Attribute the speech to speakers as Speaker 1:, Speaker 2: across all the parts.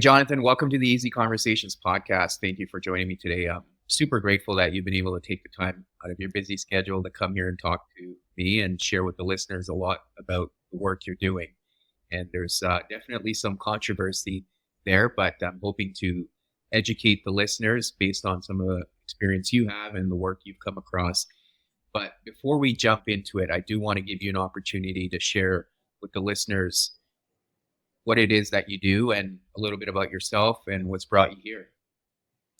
Speaker 1: Jonathan, welcome to the Easy Conversations podcast. Thank you for joining me today. I'm super grateful that you've been able to take the time out of your busy schedule to come here and talk to me and share with the listeners a lot about the work you're doing. And there's definitely some controversy there, but I'm hoping to educate the listeners based on some of the experience you have and the work you've come across. But before we jump into it, I do want to give you an opportunity to share with the listeners what it is that you do and a little bit about yourself and what's brought you here.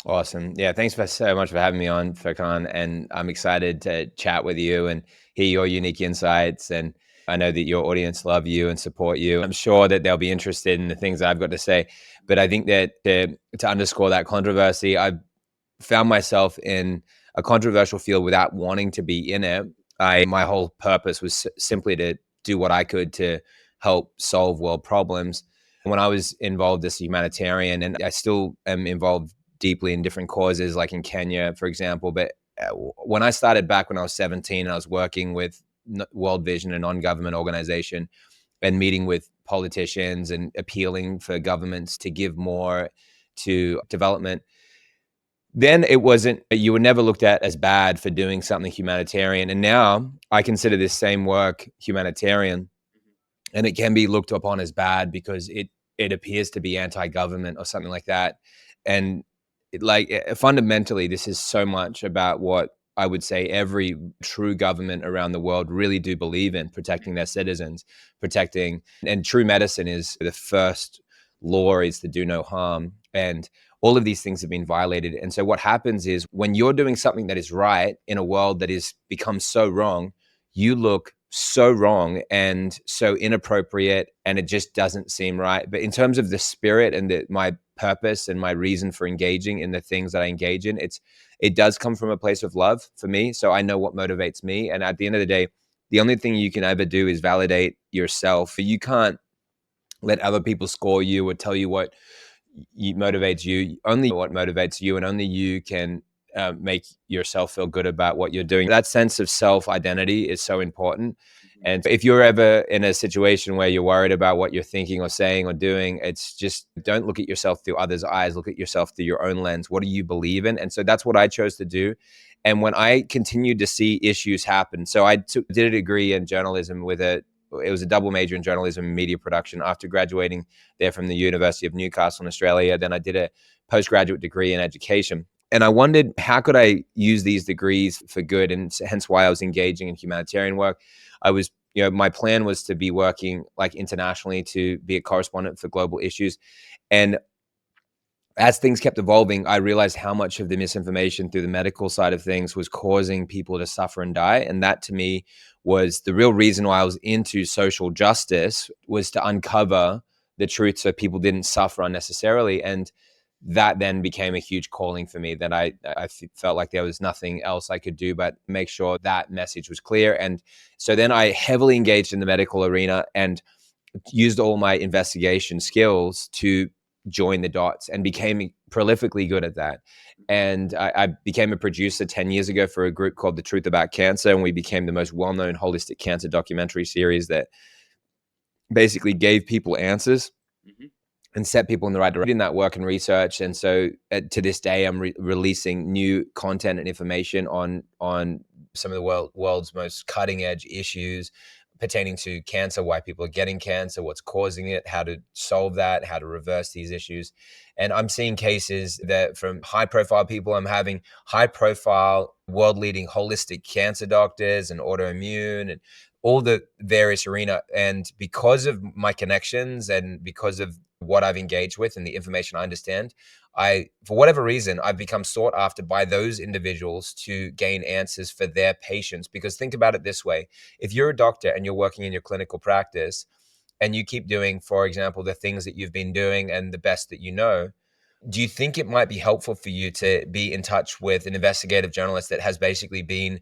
Speaker 2: Awesome. Yeah, thanks so much for having me on, Furkhan. And I'm excited to chat with you and hear your unique insights. And I know that your audience love you and support you. I'm sure that they'll be interested in the things I've got to say. But I think that to underscore that controversy, I've found myself in a controversial field without wanting to be in it. My whole purpose was simply to do what I could to help solve world problems. When I was involved as a humanitarian, and I still am involved deeply in different causes, like in Kenya, for example. But when I started back when I was 17, I was working with World Vision, a non-government organization, and meeting with politicians and appealing for governments to give more to development. Then you were never looked at as bad for doing something humanitarian. And now I consider this same work humanitarian, and it can be looked upon as bad because it appears to be anti-government or something like that. And fundamentally, this is so much about what I would say every true government around the world really do believe in: protecting their citizens, and true medicine is the first law is to do no harm. And all of these things have been violated. And so what happens is when you're doing something that is right in a world that is become so wrong, you look so wrong and so inappropriate, and it just doesn't seem right. But in terms of the spirit and my purpose and my reason for engaging in the things that I engage in, it does come from a place of love for me. So I know what motivates me. And at the end of the day, the only thing you can ever do is validate yourself. You can't let other people score you or tell you what motivates you. Only what motivates you, and only you can make yourself feel good about what you're doing. That sense of self-identity is so important. And if you're ever in a situation where you're worried about what you're thinking or saying or doing, it's just don't look at yourself through others' eyes. Look at yourself through your own lens. What do you believe in? And so that's what I chose to do. And when I continued to see issues happen, so I did a degree in journalism it was a double major in journalism and media production after graduating there from the University of Newcastle in Australia. Then I did a postgraduate degree in education. And I wondered, how could I use these degrees for good? And hence why I was engaging in humanitarian work. My plan was to be working like internationally, to be a correspondent for global issues. And as things kept evolving, I realized how much of the misinformation through the medical side of things was causing people to suffer and die. And that to me was the real reason why I was into social justice, was to uncover the truth so people didn't suffer unnecessarily. And that then became a huge calling for me, that I felt like there was nothing else I could do but make sure that message was clear. And so then I heavily engaged in the medical arena and used all my investigation skills to join the dots and became prolifically good at that. And I became a producer 10 years ago for a group called The Truth About Cancer. And we became the most well-known holistic cancer documentary series that basically gave people answers and set people in the right direction in that work and research. And so to this day, I'm releasing new content and information on some of the world's most cutting edge issues pertaining to cancer, why people are getting cancer, what's causing it, how to solve that, how to reverse these issues. And I'm seeing cases that from high profile people, I'm having high profile world leading holistic cancer doctors and autoimmune and all the various arena. And because of my connections and because of what I've engaged with and the information I understand, for whatever reason, I've become sought after by those individuals to gain answers for their patients. Because think about it this way: if you're a doctor and you're working in your clinical practice and you keep doing, for example, the things that you've been doing and the best that you know, do you think it might be helpful for you to be in touch with an investigative journalist that has basically been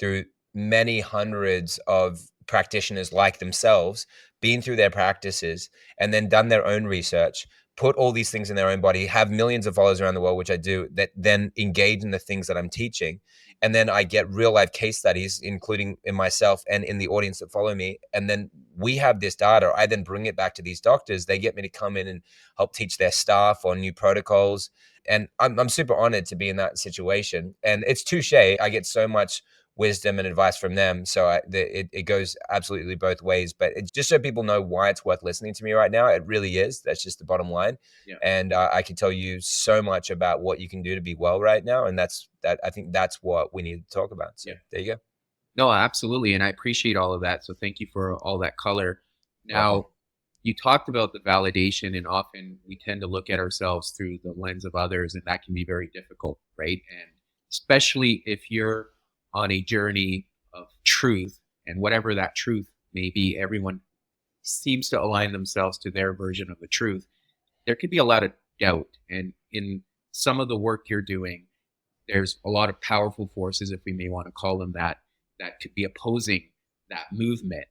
Speaker 2: through many hundreds of practitioners like themselves, been through their practices, and then done their own research, put all these things in their own body, have millions of followers around the world, which I do, that then engage in the things that I'm teaching. And then I get real life case studies, including in myself and in the audience that follow me. And then we have this data. I then bring it back to these doctors. They get me to come in and help teach their staff on new protocols. And I'm super honored to be in that situation. And it's touche. I get so much wisdom and advice from them. So it goes absolutely both ways. But it's just so people know why it's worth listening to me right now. It really is. That's just the bottom line.
Speaker 1: Yeah.
Speaker 2: And I can tell you so much about what you can do to be well right now. And I think that's what we need to talk about. So there you go.
Speaker 1: No, absolutely. And I appreciate all of that. So thank you for all that color. Now,
Speaker 2: Welcome.
Speaker 1: you talked about the validation, and often we tend to look at ourselves through the lens of others, and that can be very difficult, right? And especially if you're on a journey of truth, and whatever that truth may be, everyone seems to align themselves to their version of the truth. There could be a lot of doubt. And in some of the work you're doing, there's a lot of powerful forces, if we may want to call them that, that could be opposing that movement,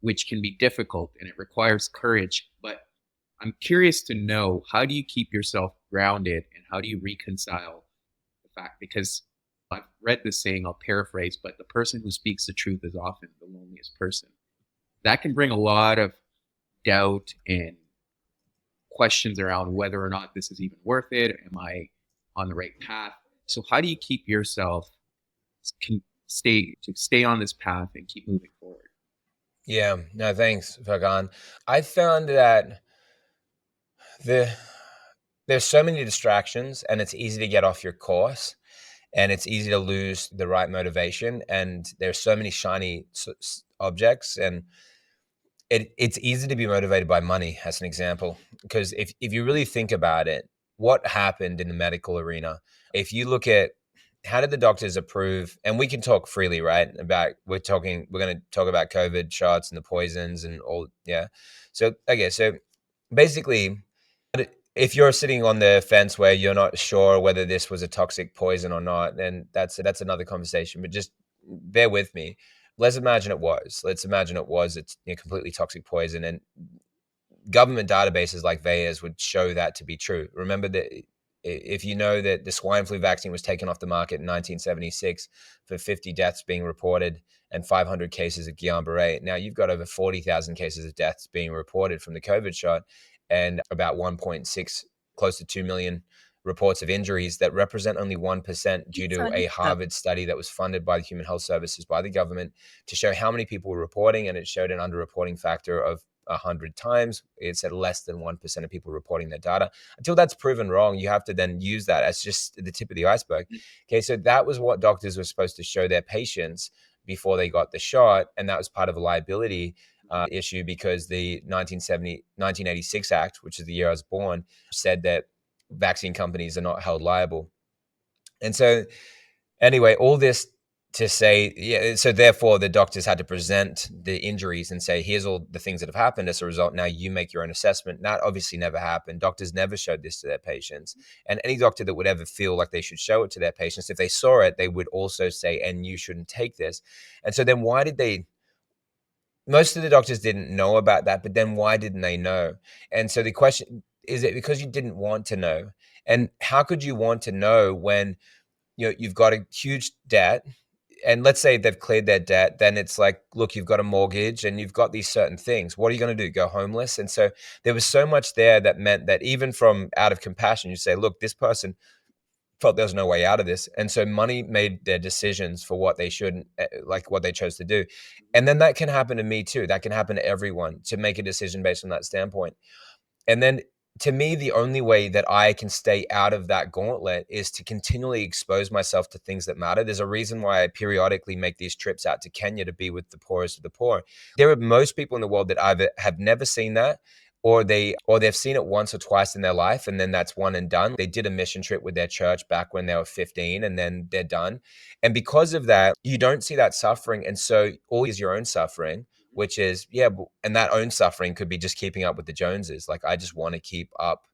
Speaker 1: which can be difficult and it requires courage. But I'm curious to know, how do you keep yourself grounded and how do you reconcile the fact? Because I've read this saying, I'll paraphrase, but the person who speaks the truth is often the loneliest person. That can bring a lot of doubt and questions around whether or not this is even worth it. Am I on the right path? So how do you keep yourself can stay on this path and keep moving forward?
Speaker 2: Yeah, no, thanks, Furkhan. I found that there's so many distractions and it's easy to get off your course and it's easy to lose the right motivation. And there's so many shiny objects and it's easy to be motivated by money, as an example, because if you really think about it, what happened in the medical arena, if you look at how did the doctors approve, and we can talk freely, right? We're going to talk about COVID shots and the poisons and all. Yeah. So, okay. So basically, if you're sitting on the fence where you're not sure whether this was a toxic poison or not, then that's another conversation, but just bear with me. Let's imagine it was. It's completely toxic poison, and government databases like VAERS would show that to be true. Remember that if you know that the swine flu vaccine was taken off the market in 1976 for 50 deaths being reported and 500 cases of Guillain-Barré. Now you've got over 40,000 cases of deaths being reported from the COVID shot and about 1.6, close to 2 million reports of injuries that represent only 1% due to a Harvard study that was funded by the Human Health Services, by the government, to show how many people were reporting, and it showed an underreporting factor of 100 times. It said less than 1% of people reporting their data. Until that's proven wrong, you have to then use that as just the tip of the iceberg. Okay, so that was what doctors were supposed to show their patients before they got the shot, and that was part of a liability issue because the 1986 Act, which is the year I was born, said that vaccine companies are not held liable. And so anyway, all this to say, yeah, so therefore the doctors had to present the injuries and say, here's all the things that have happened as a result. Now you make your own assessment. That obviously never happened. Doctors never showed this to their patients. And any doctor that would ever feel like they should show it to their patients, if they saw it, they would also say, and you shouldn't take this. And so then why did they? Most of the doctors didn't know about that, but then why didn't they know? And so the question is, it because you didn't want to know? And how could you want to know when you've got a huge debt? And let's say they've cleared their debt, then it's like, look, you've got a mortgage and you've got these certain things. What are you going to do? Go homeless? And so there was so much there that meant that even from out of compassion, you say, look, this person felt there was no way out of this. And so money made their decisions for what they shouldn't, like what they chose to do. And then that can happen to me too. That can happen to everyone, to make a decision based on that standpoint. And then to me, the only way that I can stay out of that gauntlet is to continually expose myself to things that matter. There's a reason why I periodically make these trips out to Kenya to be with the poorest of the poor. There are most people in the world that either have never seen that, or they've seen it once or twice in their life, and then that's one and done. They did a mission trip with their church back when they were 15, and then they're done. And because of that, you don't see that suffering, and so all is your own suffering, which is, and that own suffering could be just keeping up with the Joneses. Like, I just want to keep up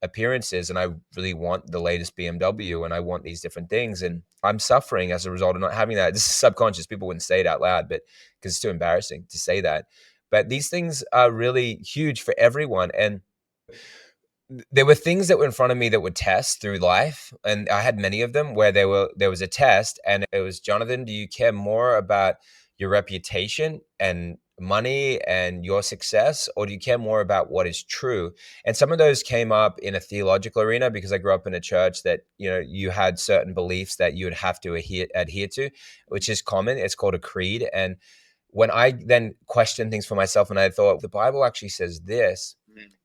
Speaker 2: appearances and I really want the latest BMW and I want these different things. And I'm suffering as a result of not having that. This is subconscious. People wouldn't say it out loud, but because it's too embarrassing to say that. But these things are really huge for everyone. And there were things that were in front of me that were tests through life, and I had many of them where there was a test, and it was, Jonathan, do you care more about your reputation and money and your success, or do you care more about what is true? And some of those came up in a theological arena, because I grew up in a church that, you had certain beliefs that you would have to adhere to, which is common. It's called a creed. And when I then questioned things for myself, and I thought the Bible actually says this,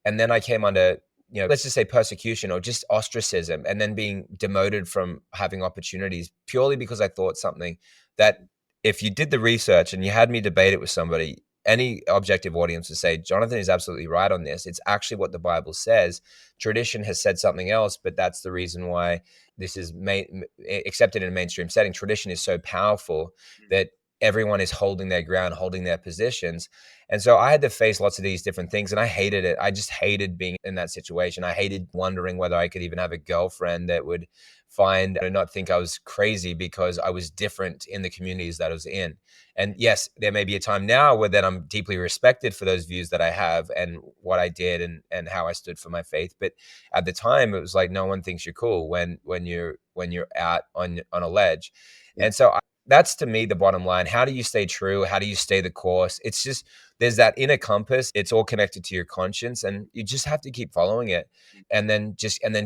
Speaker 2: and then I came under, let's just say persecution or just ostracism, and then being demoted from having opportunities purely because I thought something that, if you did the research and you had me debate it with somebody, any objective audience would say, Jonathan is absolutely right on this. It's actually what the Bible says. Tradition has said something else, but that's the reason why this is accepted in a mainstream setting. Tradition is so powerful that everyone is holding their ground, holding their positions. And so I had to face lots of these different things, and I hated it. I just hated being in that situation. I hated wondering whether I could even have a girlfriend that would find and not think I was crazy because I was different in the communities that I was in. And yes, there may be a time now where then I'm deeply respected for those views that I have and what I did, and how I stood for my faith. But at the time, it was like no one thinks you're cool when you're out on a ledge.
Speaker 1: Yeah.
Speaker 2: And so that's, to me, the bottom line. How do you stay true? How do you stay the course? It's just, there's that inner compass. It's all connected to your conscience, and you just have to keep following it, and then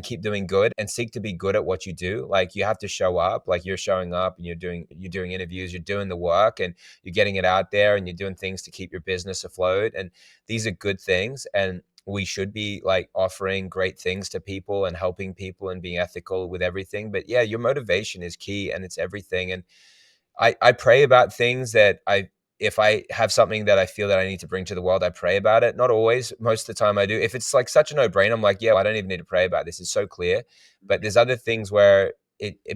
Speaker 2: keep doing good and seek to be good at what you do. Like, you have to show up, like you're showing up, and you're doing interviews, you're doing the work, and you're getting it out there, and you're doing things to keep your business afloat. And these are good things, and we should be like offering great things to people and helping people and being ethical with everything. But yeah, your motivation is key, and it's everything. And I pray about things that if I have something that I feel that I need to bring to the world, I pray about it. Not always. Most of the time I do. If it's like such a no-brainer, I'm like, yeah, I don't even need to pray about this. It's so clear. But there's other things where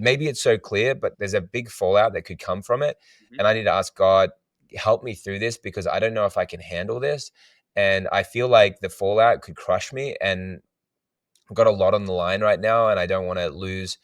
Speaker 2: maybe it's so clear, but there's a big fallout that could come from it. And I need to ask God, help me through this, because I don't know if I can handle this. And I feel like the fallout could crush me. And I've got a lot on the line right now, and I don't want to lose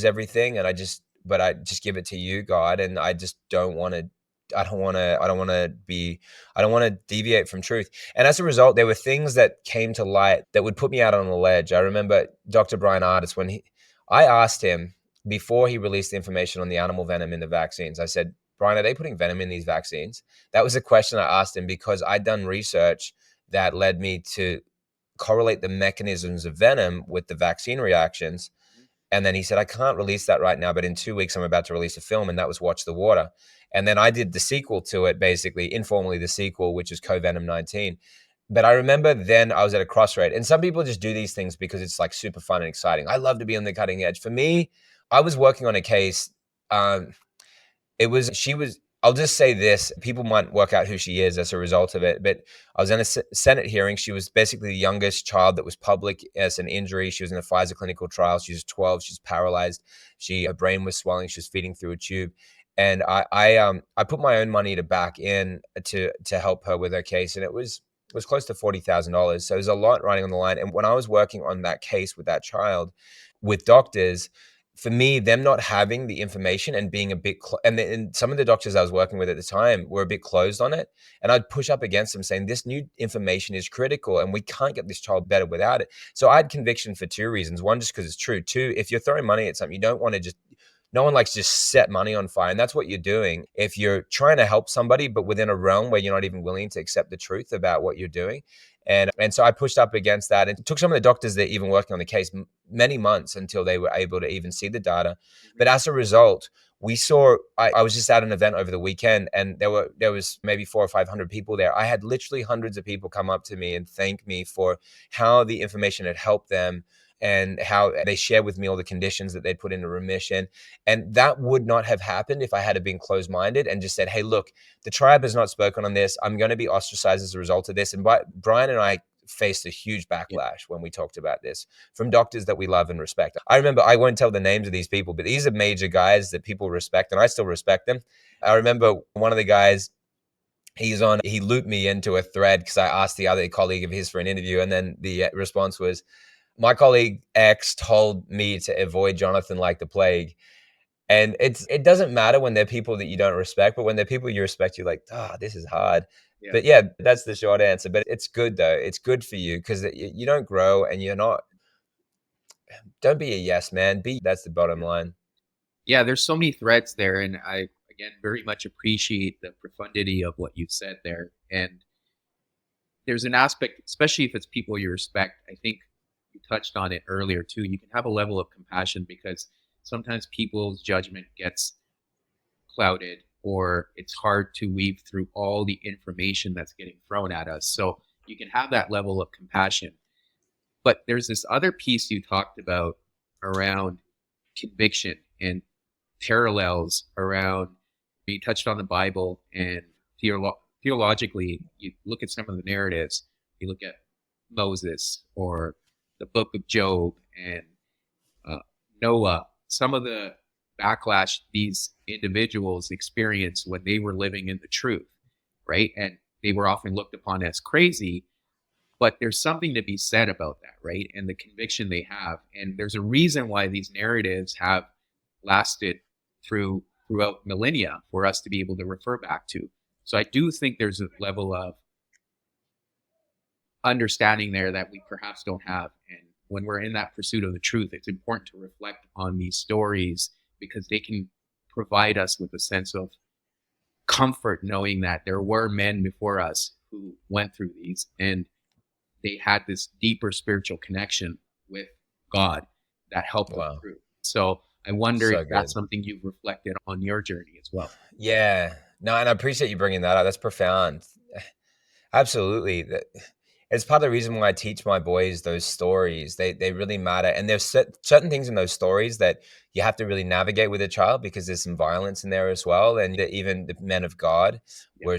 Speaker 2: everything. And but I just give it to you, God. And I just don't want to, I don't want to deviate from truth. And as a result, there were things that came to light that would put me out on a ledge. I remember Dr. Brian Ardis, I asked him before he released the information on the animal venom in the vaccines. I said, Brian, are they putting venom in these vaccines? That was a question I asked him, because I'd done research that led me to correlate the mechanisms of venom with the vaccine reactions. And then he said, I can't release that right now, but in 2 weeks, I'm about to release a film. And that was Watch the Water. And then I did the sequel to it, basically, informally the sequel, which is Venom 19. But I remember then I was at a crossroad. And some people just do these things because it's like super fun and exciting. I love to be on the cutting edge. For me, I was working on a case. I'll just say this, people might work out who she is as a result of it, but I was in a Senate hearing. She was basically the youngest child that was public as an injury. She was in a Pfizer clinical trial. She was 12. She's paralyzed. Her brain was swelling. She was feeding through a tube. And I put my own money to back in to help her with her case. And it was close to $40,000. So there's a lot riding on the line. And when I was working on that case with that child, with doctors, for me, them not having the information and being a bit, and some of the doctors I was working with at the time were a bit closed on it. And I'd push up against them saying, this new information is critical and we can't get this child better without it. So I had conviction for two reasons. One, just because it's true. Two, if you're throwing money at something, you don't want to no one likes to just set money on fire. And that's what you're doing. If you're trying to help somebody, but within a realm where you're not even willing to accept the truth about what you're doing. And so I pushed up against that. And it took some of the doctors that even working on the case many months until they were able to even see the data. But as a result, we saw, I was just at an event over the weekend, and there was maybe 400 or 500 people there. I had literally hundreds of people come up to me and thank me for how the information had helped them, and how they shared with me all the conditions that they'd put into remission. And that would not have happened if I had been closed-minded and just said, hey, look, the tribe has not spoken on this. I'm going to be ostracized as a result of this. And Brian and I faced a huge backlash when we talked about this from doctors that we love and respect. I remember, I won't tell the names of these people, but these are major guys that people respect, and I still respect them. I remember one of the guys, he looped me into a thread because I asked the other colleague of his for an interview. And then the response was, my colleague X told me to avoid Johnathan like the plague. And it doesn't matter when they're people that you don't respect, but when they're people you respect, you're like, this is hard.
Speaker 1: Yeah.
Speaker 2: But yeah, that's the short answer. But it's good though. It's good for you because you don't grow and you're not. Don't be a yes man. That's the bottom
Speaker 1: Yeah.
Speaker 2: line.
Speaker 1: Yeah, there's so many threads there, and I again very much appreciate the profundity of what you said there. And there's an aspect, especially if it's people you respect. I think you touched on it earlier too. You can have a level of compassion because sometimes people's judgment gets clouded, or it's hard to weave through all the information that's getting thrown at us. So you can have that level of compassion. But there's this other piece you talked about around conviction and parallels around, you touched on the Bible and theologically, you look at some of the narratives, you look at Moses or the book of Job and uh, Noah, some of the backlash these individuals experienced when they were living in the truth, right? And they were often looked upon as crazy, but there's something to be said about that, right? And the conviction they have. And there's a reason why these narratives have lasted throughout millennia for us to be able to refer back to. So I do think there's a level of understanding there that we perhaps don't have. And when we're in that pursuit of the truth, it's important to reflect on these stories because they can provide us with a sense of comfort knowing that there were men before us who went through these and they had this deeper spiritual connection with God that helped them
Speaker 2: Wow.
Speaker 1: through. So I wonder if
Speaker 2: So
Speaker 1: that's
Speaker 2: good.
Speaker 1: something you've reflected on your journey as well.
Speaker 2: Yeah. No, and I appreciate you bringing that up. That's profound. Absolutely. It's part of the reason why I teach my boys those stories. They really matter. And there's certain things in those stories that you have to really navigate with a child because there's some violence in there as well. And even the men of God
Speaker 1: Yeah.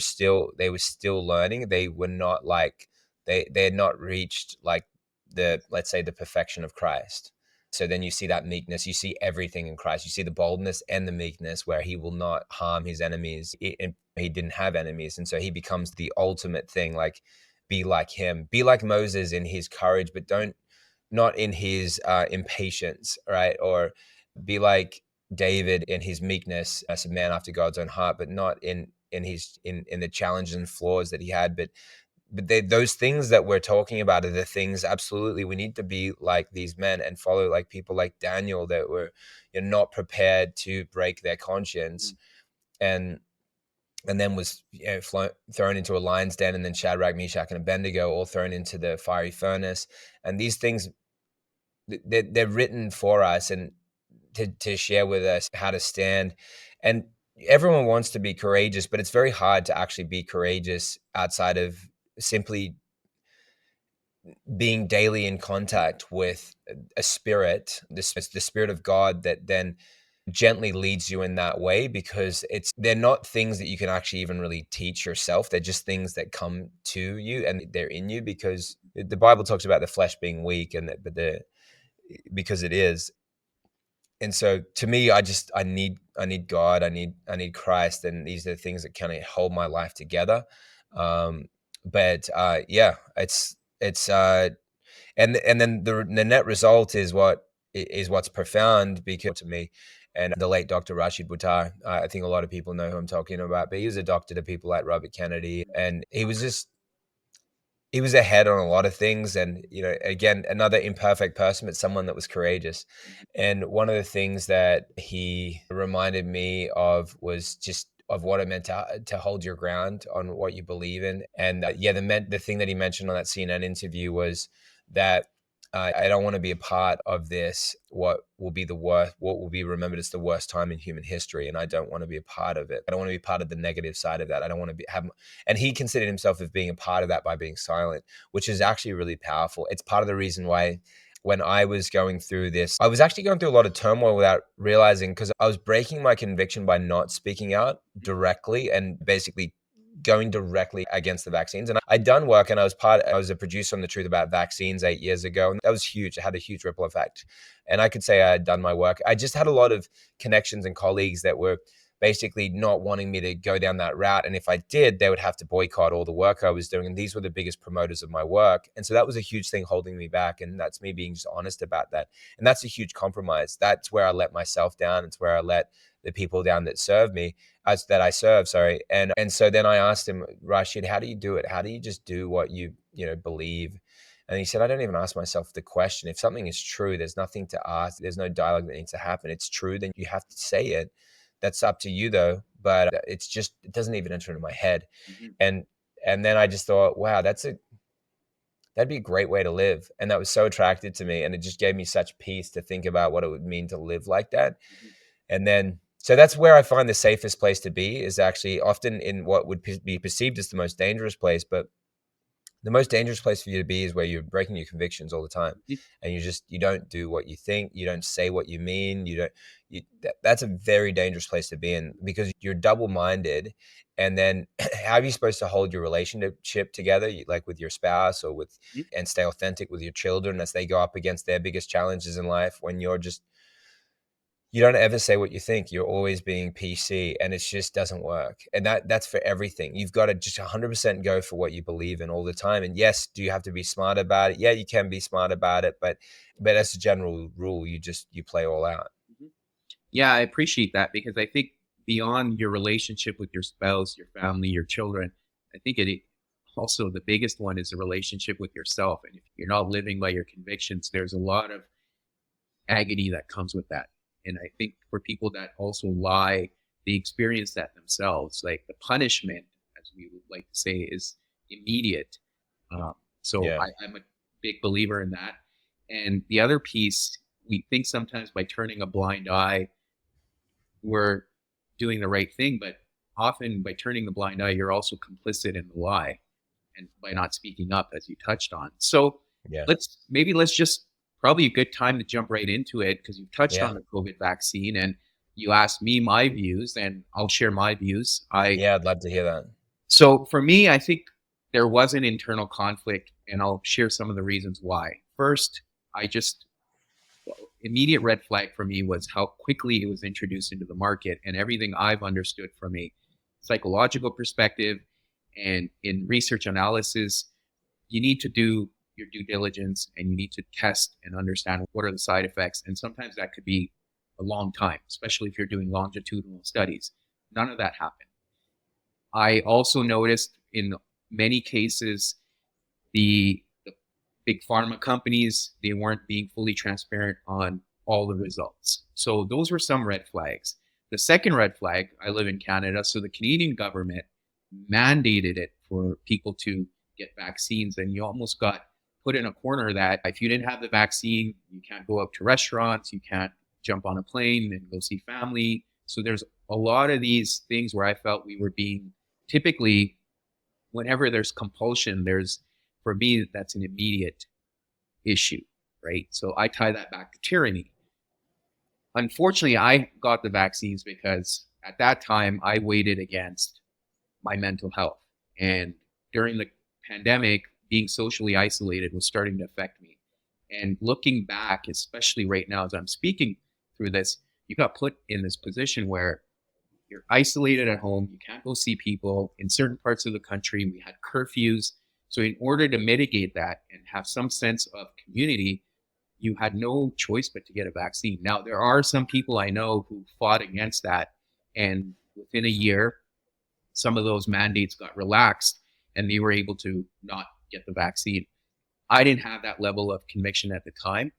Speaker 2: they were still learning. They were not like they had not reached like the, let's say, the perfection of Christ. So then you see that meekness, you see everything in Christ. You see the boldness and the meekness where he will not harm his enemies. He didn't have enemies. And so he becomes the ultimate thing, like be like him, be like Moses in his courage, but don't, not in his impatience, right? Or be like David in his meekness as a man after God's own heart, but not in the challenges and flaws that he had. But those things that we're talking about are the things absolutely we need to be like these men and follow like people like Daniel that were, not prepared to break their conscience, and then was, thrown into a lion's den, and then Shadrach, Meshach, and Abednego all thrown into the fiery furnace. And these things, they're written for us and to share with us how to stand. And everyone wants to be courageous, but it's very hard to actually be courageous outside of simply being daily in contact with a spirit, the spirit of God that then gently leads you in that way, because they're not things that you can actually even really teach yourself. They're just things that come to you and they're in you, because the Bible talks about the flesh being weak, and because it is. And so to me, I need God, I need Christ, and these are the things that kind of hold my life together. But yeah, it's and then the net result is what's profound, because to me, and the late Dr. Rashid Buttar, I think a lot of people know who I'm talking about, but he was a doctor to people like Robert Kennedy, and he was ahead on a lot of things. And again, another imperfect person, but someone that was courageous. And one of the things that he reminded me of was just of what it meant to hold your ground on what you believe in. And yeah, the thing that he mentioned on that CNN interview was that I don't want to be a part of this, what will be remembered as the worst time in human history, and I don't want to be a part of it. I don't want to be part of the negative side of that. I don't want to and he considered himself as being a part of that by being silent, which is actually really powerful. It's part of the reason why when I was going through this, I was actually going through a lot of turmoil without realizing, because I was breaking my conviction by not speaking out directly and basically going directly against the vaccines. And I'd done work, and I was a producer on The Truth About Vaccines 8 years ago. And that was huge. It had a huge ripple effect. And I could say I had done my work. I just had a lot of connections and colleagues that were basically not wanting me to go down that route. And if I did, they would have to boycott all the work I was doing. And these were the biggest promoters of my work. And so that was a huge thing holding me back. And that's me being just honest about that. And that's a huge compromise. That's where I let myself down. It's where I let the people down that serve me, that I serve, sorry. And so then I asked him, Rashid, how do you do it? How do you just do what you believe? And he said, I don't even ask myself the question. If something is true, there's nothing to ask. There's no dialogue that needs to happen. It's true, then you have to say it. That's up to you though. But it doesn't even enter into my head.
Speaker 1: Mhm.
Speaker 2: And then I just thought, wow, that'd be a great way to live. And that was so attractive to me. And it just gave me such peace to think about what it would mean to live like that.
Speaker 1: Mhm.
Speaker 2: And then, so that's where I find the safest place to be, is actually often in what would be perceived as the most dangerous place. But the most dangerous place for you to be is where you're breaking your convictions all the time,
Speaker 1: Mhm.
Speaker 2: and you don't do what you think, you don't say what you mean, that's a very dangerous place to be in, because you're double-minded. And then how are you supposed to hold your relationship together, like with your spouse or with,
Speaker 1: Mhm.
Speaker 2: and stay authentic with your children as they go up against their biggest challenges in life, when you don't ever say what you think. You're always being PC, and it just doesn't work. And that's for everything. You've got to just 100% go for what you believe in all the time. And yes, do you have to be smart about it? Yeah, you can be smart about it, but as a general rule, you play all out.
Speaker 1: Mhm. Yeah, I appreciate that, because I think beyond your relationship with your spouse, your family, your children, I think it also, the biggest one is the relationship with yourself. And if you're not living by your convictions, there's a lot of agony that comes with that. And I think for people that also lie, they experience that themselves. Like the punishment, as we would like to say, is immediate. So
Speaker 2: Yeah.
Speaker 1: I'm a big believer in that. And the other piece, we think sometimes by turning a blind eye, we're doing the right thing, but often by turning the blind eye, you're also complicit in the lie, and by not speaking up, as you touched on. So
Speaker 2: Yeah.
Speaker 1: let's just, probably a good time to jump right into it, because you've touched
Speaker 2: Yeah.
Speaker 1: on the COVID vaccine and you asked me my views, and I'll share my views. I
Speaker 2: Yeah. I'd love to hear that.
Speaker 1: So for me, I think there was an internal conflict, and I'll share some of the reasons why. First, I just immediate red flag for me was how quickly it was introduced into the market, and everything I've understood from a psychological perspective and in research analysis, you need to do your due diligence, and you need to test and understand what are the side effects. And sometimes that could be a long time, especially if you're doing longitudinal studies. None of that happened. I also noticed in many cases the big pharma companies, they weren't being fully transparent on all the results. So those were some red flags. The second red flag, I live in Canada, so the Canadian government mandated it for people to get vaccines, and you almost got put in a corner that if you didn't have the vaccine, you can't go out to restaurants, you can't jump on a plane and go see family. So there's a lot of these things where I felt we were being, typically, whenever there's compulsion, there's, for me, that's an immediate issue, right? So I tie that back to tyranny. Unfortunately, I got the vaccines because at that time I weighed it against my mental health. And during the pandemic, being socially isolated was starting to affect me. And looking back, especially right now as I'm speaking through this, you got put in this position where you're isolated at home. You can't go see people. In certain parts of the country, we had curfews. So, in order to mitigate that and have some sense of community, you had no choice but to get a vaccine. Now, there are some people I know who fought against that. And within a year, some of those mandates got relaxed and they were able to not get the vaccine. I didn't have that level of conviction at the time.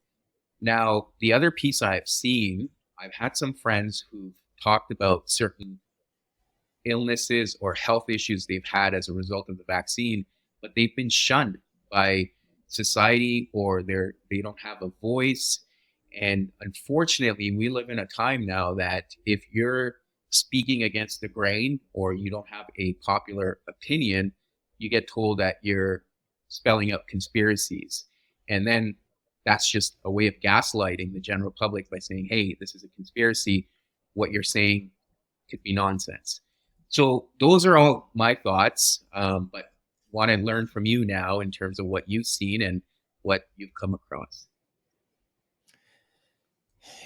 Speaker 1: Now, the other piece I've seen, I've had some friends who've talked about certain illnesses or health issues they've had as a result of the vaccine, but they've been shunned by society, or they don't have a voice. And unfortunately, we live in a time now that if you're speaking against the grain or you don't have a popular opinion, you get told that you're spelling out conspiracies. And then that's just a way of gaslighting the general public by saying, hey, this is a conspiracy. What you're saying could be nonsense. So those are all my thoughts, but want to learn from you now in terms of what you've seen and what you've come across.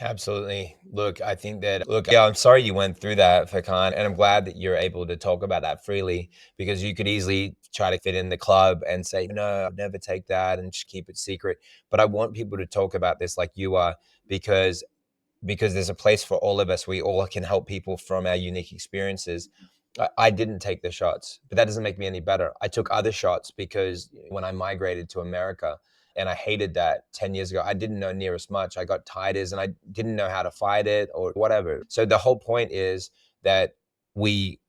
Speaker 2: Absolutely. Look, I think that, yeah, I'm sorry you went through that, Furkhan, and I'm glad that you're able to talk about that freely, because you could easily try to fit in the club and say, no, I'd never take that and just keep it secret. But I want people to talk about this like you are, because there's a place for all of us. We all can help people from our unique experiences. I didn't take the shots, but that doesn't make me any better. I took other shots because when I migrated to America, and I hated that 10 years ago, I didn't know near as much. I got titers and I didn't know how to fight it or whatever. So the whole point is that we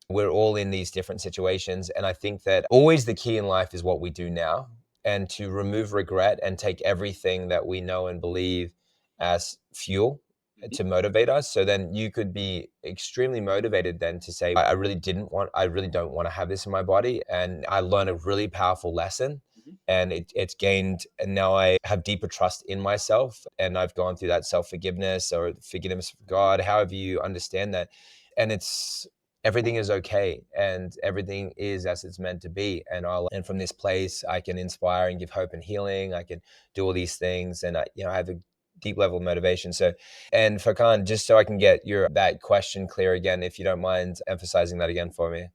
Speaker 2: we're all in these different situations. And I think that always the key in life is what we do now, and to remove regret and take everything that we know and believe as fuel
Speaker 1: Mhm.
Speaker 2: to motivate us. So then you could be extremely motivated then to say, I really don't want to have this in my body. And I learned a really powerful lesson,
Speaker 1: Mhm.
Speaker 2: and it's gained, and now I have deeper trust in myself, and I've gone through that self-forgiveness or forgiveness of God, however you understand that. And it's everything is okay, and everything is as it's meant to be. And from this place I can inspire and give hope and healing. I can do all these things, and I have a deep level of motivation. So, and Furkan, just so I can get your that question clear again, if you don't mind emphasizing that again for me.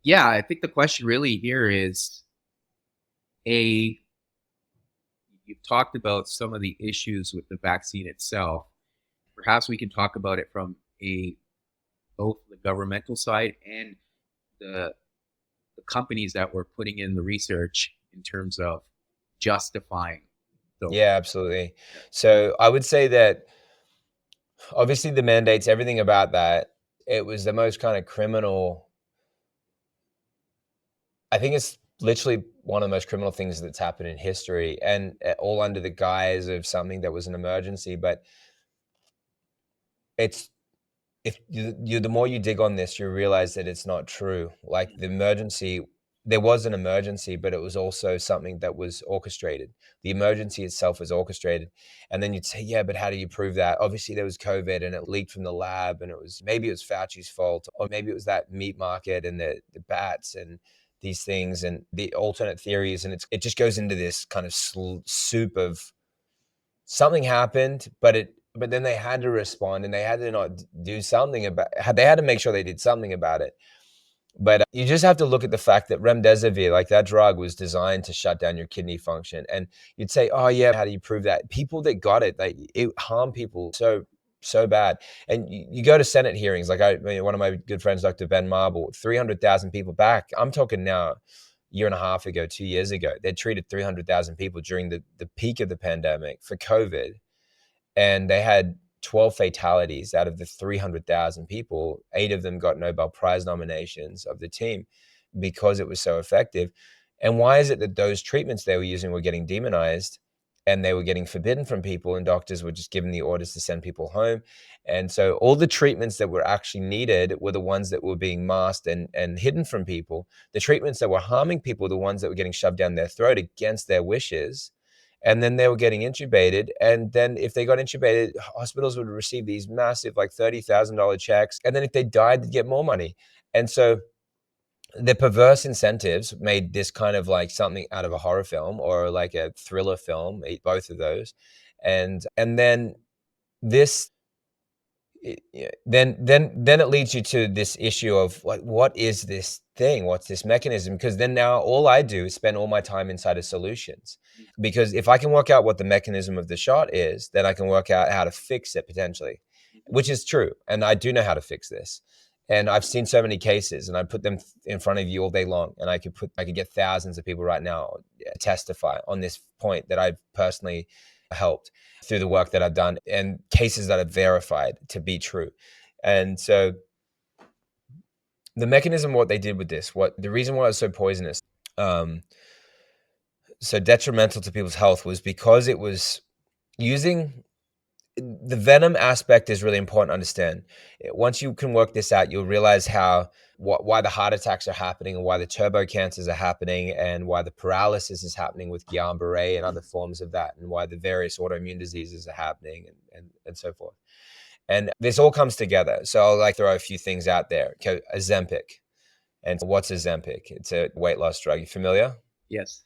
Speaker 1: Yeah, I think the question really here is a you've talked about some of the issues with the vaccine itself. Perhaps we can talk about it from a both the governmental side and the the companies that were putting in the research in terms of justifying those.
Speaker 2: Yeah, absolutely.
Speaker 1: Yeah.
Speaker 2: So I would say that obviously the mandates, everything about that, it was the most kind of criminal. I think it's literally one of the most criminal things that's happened in history, and all under the guise of something that was an emergency. But it's if you the more you dig on this, you realize that it's not true. Like the emergency, there was an emergency, but it was also something that was orchestrated. The emergency itself was orchestrated. And then you'd say, yeah, but how do you prove that? Obviously, there was COVID and it leaked from the lab, and maybe it was Fauci's fault, or maybe it was that meat market and the bats and these things and the alternate theories. And it just goes into this kind of soup of something happened, but then they had to respond, and they had to not do something about. They had to make sure they did something about it. But you just have to look at the fact that remdesivir, like that drug, was designed to shut down your kidney function. And you'd say, oh yeah, how do you prove that? People that got it, like it harmed people so bad. And you go to Senate hearings, like one of my good friends, Dr. Ben Marble, 300,000 people back. I'm talking now, year and a half ago, 2 years ago, they treated 300,000 people during the peak of the pandemic for COVID, and they had 12 fatalities out of the 300,000 people. 8 of them got Nobel Prize nominations of the team because it was so effective. And why is it that those treatments they were using were getting demonized, and they were getting forbidden from people, and doctors were just given the orders to send people home? And so all the treatments that were actually needed were the ones that were being masked and hidden from people. The treatments that were harming people were the ones that were getting shoved down their throat against their wishes, and then they were getting intubated. And then if they got intubated, hospitals would receive these massive, like $30,000 checks. And then if they died, they'd get more money. And so the perverse incentives made this kind of like something out of a horror film or like a thriller film, both of those. And then this then it leads you to this issue of what is this thing? What's this mechanism? Because then now all I do is spend all my time inside of solutions. Because if I can work out what the mechanism of the shot is, then I can work out how to fix it potentially, which is true. And I do know how to fix this. And I've seen so many cases, and I put them in front of you all day long. And I could get thousands of people right now testify on this point that I've personally helped through the work that I've done, and cases that are verified to be true. And so the mechanism, what they did with this, what the reason why it was so poisonous, um, so detrimental to people's health, was because it was using the venom aspect is really important to understand. Once you can work this out, you'll realize why the heart attacks are happening, and why the turbo cancers are happening, and why the paralysis is happening with Guillain-Barré and other forms of that, and why the various autoimmune diseases are happening, and so forth. And this all comes together. So I'll like throw a few things out there. Okay, Ozempic. And what's Ozempic? It's a weight loss drug. You familiar?
Speaker 1: Yes.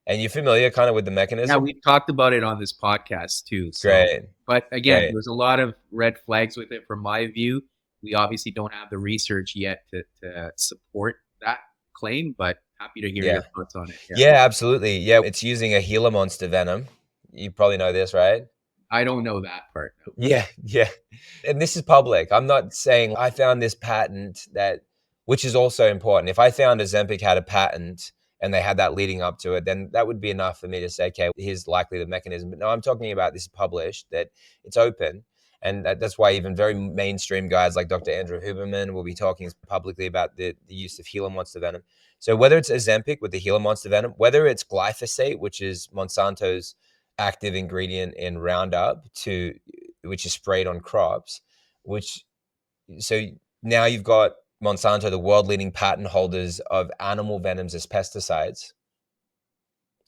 Speaker 2: And you're familiar kind of with the
Speaker 1: Yeah,
Speaker 2: mechanism?
Speaker 1: we've talked about it on this podcast too. So,
Speaker 2: Great,
Speaker 1: but again,
Speaker 2: great.
Speaker 1: there's a lot of red flags with it from my view. We obviously don't have the research yet to support that claim, but happy to hear
Speaker 2: Yeah.
Speaker 1: your thoughts on it. Yeah.
Speaker 2: Yeah, absolutely. Yeah, it's using a Gila monster venom. You probably know this, right?
Speaker 1: I don't know that part. No.
Speaker 2: Yeah, yeah. And this is public. I'm not saying I found this patent that, which is also important. If I found Ozempic had a patent and they had that leading up to it, then that would be enough for me to say, okay, here's likely the mechanism. But no, I'm talking about this published, that it's open. And that's why even very mainstream guys like Dr. Andrew Huberman will be talking publicly about the use of Gila monster venom. So whether it's Ozempic with the Gila monster venom, whether it's glyphosate, which is Monsanto's active ingredient in Roundup which is sprayed on crops, which so now you've got Monsanto, the world leading patent holders of animal venoms as pesticides.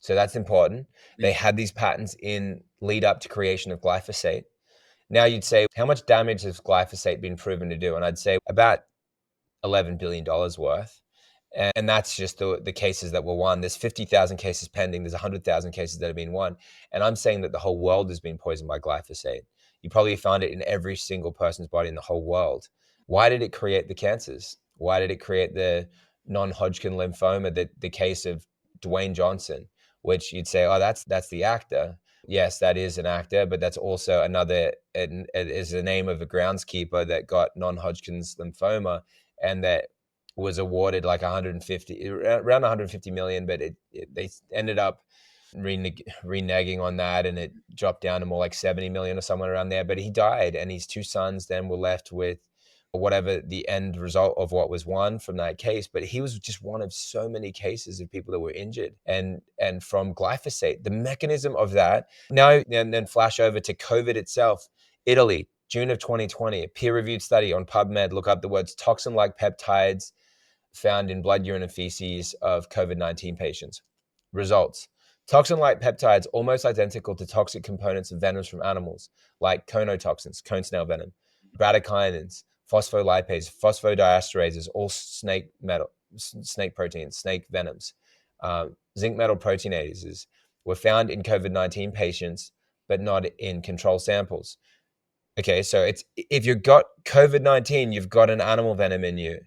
Speaker 2: So that's important. They had these patents in lead up to creation of glyphosate. Now you'd say, how much damage has glyphosate been proven to do? And I'd say about $11 billion worth. And that's just the cases that were won. There's 50,000 cases pending. There's 100,000 cases that have been won. And I'm saying that the whole world has been poisoned by glyphosate. You probably find it in every single person's body in the whole world. Why did it create the cancers? Why did it create the non-Hodgkin lymphoma, the case of Dwayne Johnson, which you'd say, oh, that's the actor. Yes, that is an actor, but that's also it is the name of a groundskeeper that got non-Hodgkin's lymphoma and that was awarded like around 150 million, but they ended up reneging on that, and it dropped down to more like 70 million or somewhere around there. But he died, and his two sons then were left with whatever the end result of what was won from that case. But he was just one of so many cases of people that were injured and from glyphosate, the mechanism of that. Now and then flash over to COVID itself. Italy, June of 2020, a peer-reviewed study on PubMed. Look up the words toxin-like peptides found in blood, urine, and feces of COVID-19 patients. Results. Toxin-like peptides almost identical to toxic components of venoms from animals, like conotoxins, cone snail venom, bradykinins, phospholipases, phosphodiesterases, all snake proteins, snake venoms, zinc metal proteinases were found in COVID-19 patients, but not in control samples. Okay, so it's if you've got COVID-19, you've got an animal venom in you.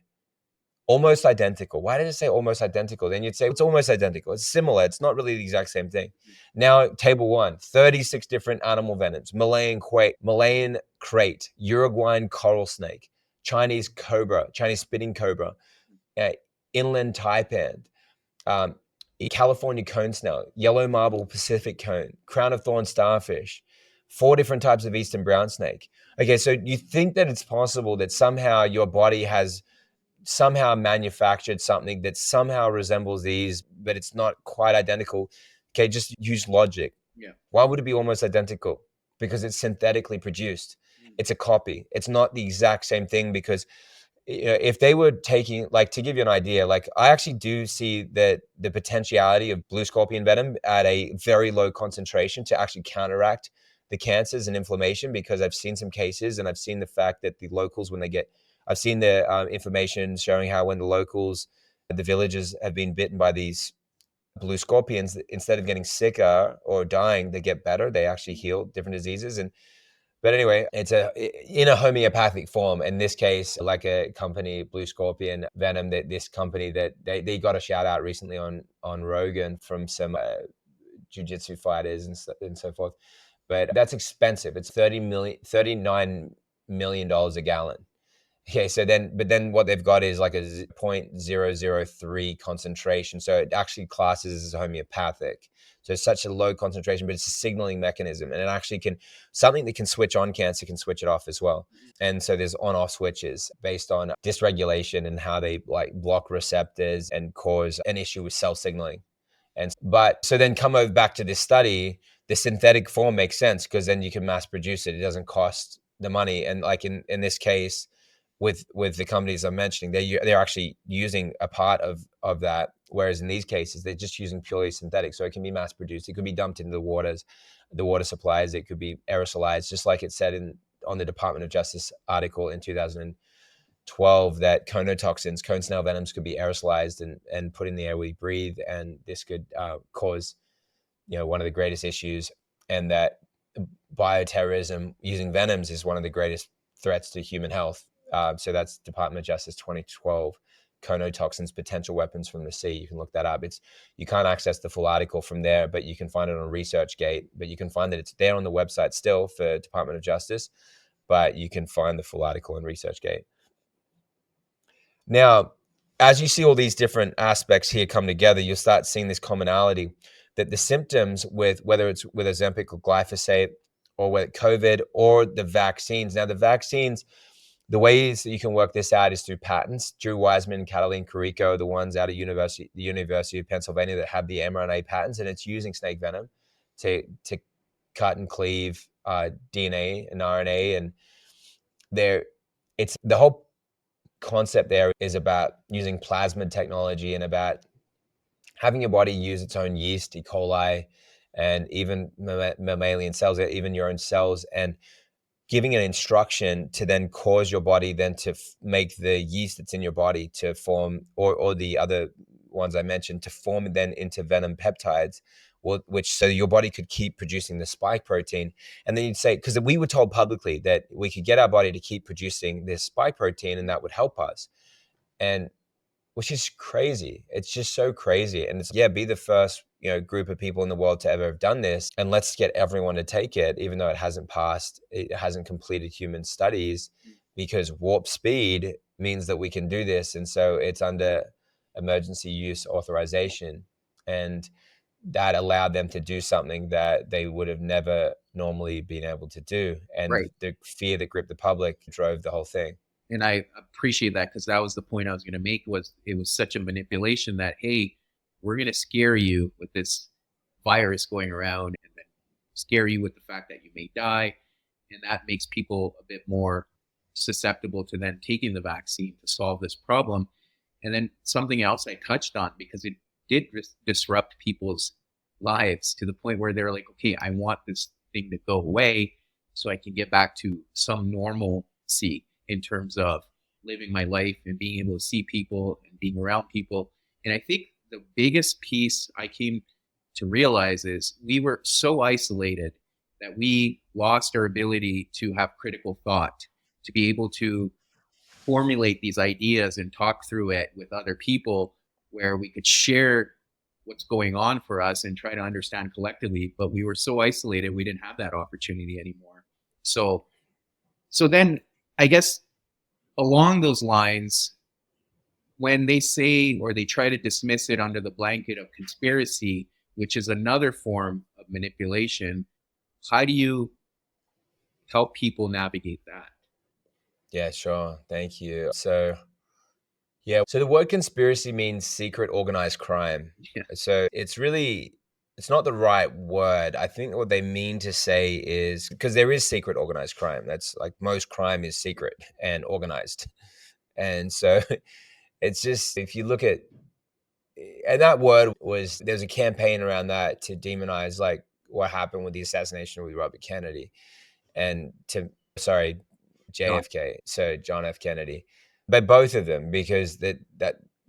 Speaker 2: Almost identical. Why did it say almost identical? Then you'd say it's almost identical. It's similar. It's not really the exact same thing. Now, table 1, 36 different animal venoms. Malayan crate, Uruguayan coral snake, Chinese cobra, Chinese spitting cobra, uh, inland taipan, um, California cone snail, yellow marble Pacific cone, crown of thorn starfish, 4 different types of eastern brown snake. Okay, so you think that it's possible that somehow your body has somehow manufactured something that somehow resembles these, but it's not quite identical. Okay, just use logic.
Speaker 1: Yeah.
Speaker 2: Why would it be almost identical? Because it's synthetically produced. It's a copy. It's not the exact same thing because if they were taking, like, to give you an idea, like I actually do see that the potentiality of blue scorpion venom at a very low concentration to actually counteract the cancers and inflammation, because I've seen some cases and I've seen the fact that the locals, when they get, I've seen the information showing how when the locals, the villagers have been bitten by these blue scorpions, instead of getting sicker or dying, they get better. They actually heal different diseases. And but anyway, it's in a homeopathic form. In this case, like a company, Blue Scorpion Venom, that this company that they got a shout out recently on Rogan from some jiu-jitsu fighters and so forth. But that's expensive. It's $39 million a gallon. Okay, so then what they've got is like a 0.003 concentration. So it actually classes as homeopathic. So it's such a low concentration, but it's a signaling mechanism. And it actually something that can switch on cancer can switch it off as well. And so there's on-off switches based on dysregulation and how they like block receptors and cause an issue with cell signaling. But so then come over back to this study, the synthetic form makes sense because then you can mass produce it. It doesn't cost the money. And like in this case, with the companies I'm mentioning, they're actually using a part of that, whereas in these cases they're just using purely synthetic. So it can be mass produced. It could be dumped into the water supplies. It could be aerosolized, just like it said on the Department of Justice article in 2000. 2012 that conotoxins, cone snail venoms, could be aerosolized and put in the air we breathe, and this could cause one of the greatest issues, and that bioterrorism using venoms is one of the greatest threats to human health. So that's Department of Justice 2012, conotoxins, potential weapons from the sea. You can look that up. You can't access the full article from there, but you can find it on ResearchGate. But you can find that it's there on the website still for Department of Justice, but you can find the full article on ResearchGate. Now, as you see all these different aspects here come together, you'll start seeing this commonality that the symptoms with whether it's with Ozempic or glyphosate or with COVID or the vaccines. Now, the vaccines, the ways that you can work this out is through patents. Drew Wiseman and Cataline Carrico are the ones out of the University of Pennsylvania that have the mRNA patents, and it's using snake venom to cut and cleave DNA and RNA. And it's the whole concept there is about using plasmid technology and about having your body use its own yeast, E. coli, and even mammalian cells, even your own cells, and giving an instruction to then cause your body then to make the yeast that's in your body to form, or the other ones I mentioned, to form then into venom peptides, which so your body could keep producing the spike protein. And then you'd say, because we were told publicly that we could get our body to keep producing this spike protein and that would help us. And which is crazy. It's just so crazy. And it's, be the first, group of people in the world to ever have done this. And let's get everyone to take it, even though it hasn't completed human studies, because warp speed means that we can do this. And so it's under emergency use authorization. And that allowed them to do something that they would have never normally been able to do. And
Speaker 1: Right.
Speaker 2: the fear that gripped the public drove the whole thing.
Speaker 1: And I appreciate that, because that was the point I was going to make. Was it was such a manipulation that, hey, we're going to scare you with this virus going around, and then scare you with the fact that you may die, and that makes people a bit more susceptible to then taking the vaccine to solve this problem. And then something else I touched on, because it did disrupt people's lives to the point where they're like, okay, I want this thing to go away so I can get back to some normalcy in terms of living my life and being able to see people and being around people. And I think the biggest piece I came to realize is we were so isolated that we lost our ability to have critical thought, to be able to formulate these ideas and talk through it with other people, where we could share what's going on for us and try to understand collectively. But we were so isolated, we didn't have that opportunity anymore. So then I guess along those lines, when they say, or they try to dismiss it under the blanket of conspiracy, which is another form of manipulation, how do you help people navigate that?
Speaker 2: Yeah, sure. Thank you. So the word conspiracy means secret organized crime.
Speaker 1: Yeah.
Speaker 2: So it's not the right word. I think what they mean to say is, because there is secret organized crime. That's like most crime is secret and organized. And so it's just, if you look at, and that word there's a campaign around that to demonize like what happened with the assassination of Robert Kennedy and JFK. So John F. Kennedy, but both of them, because that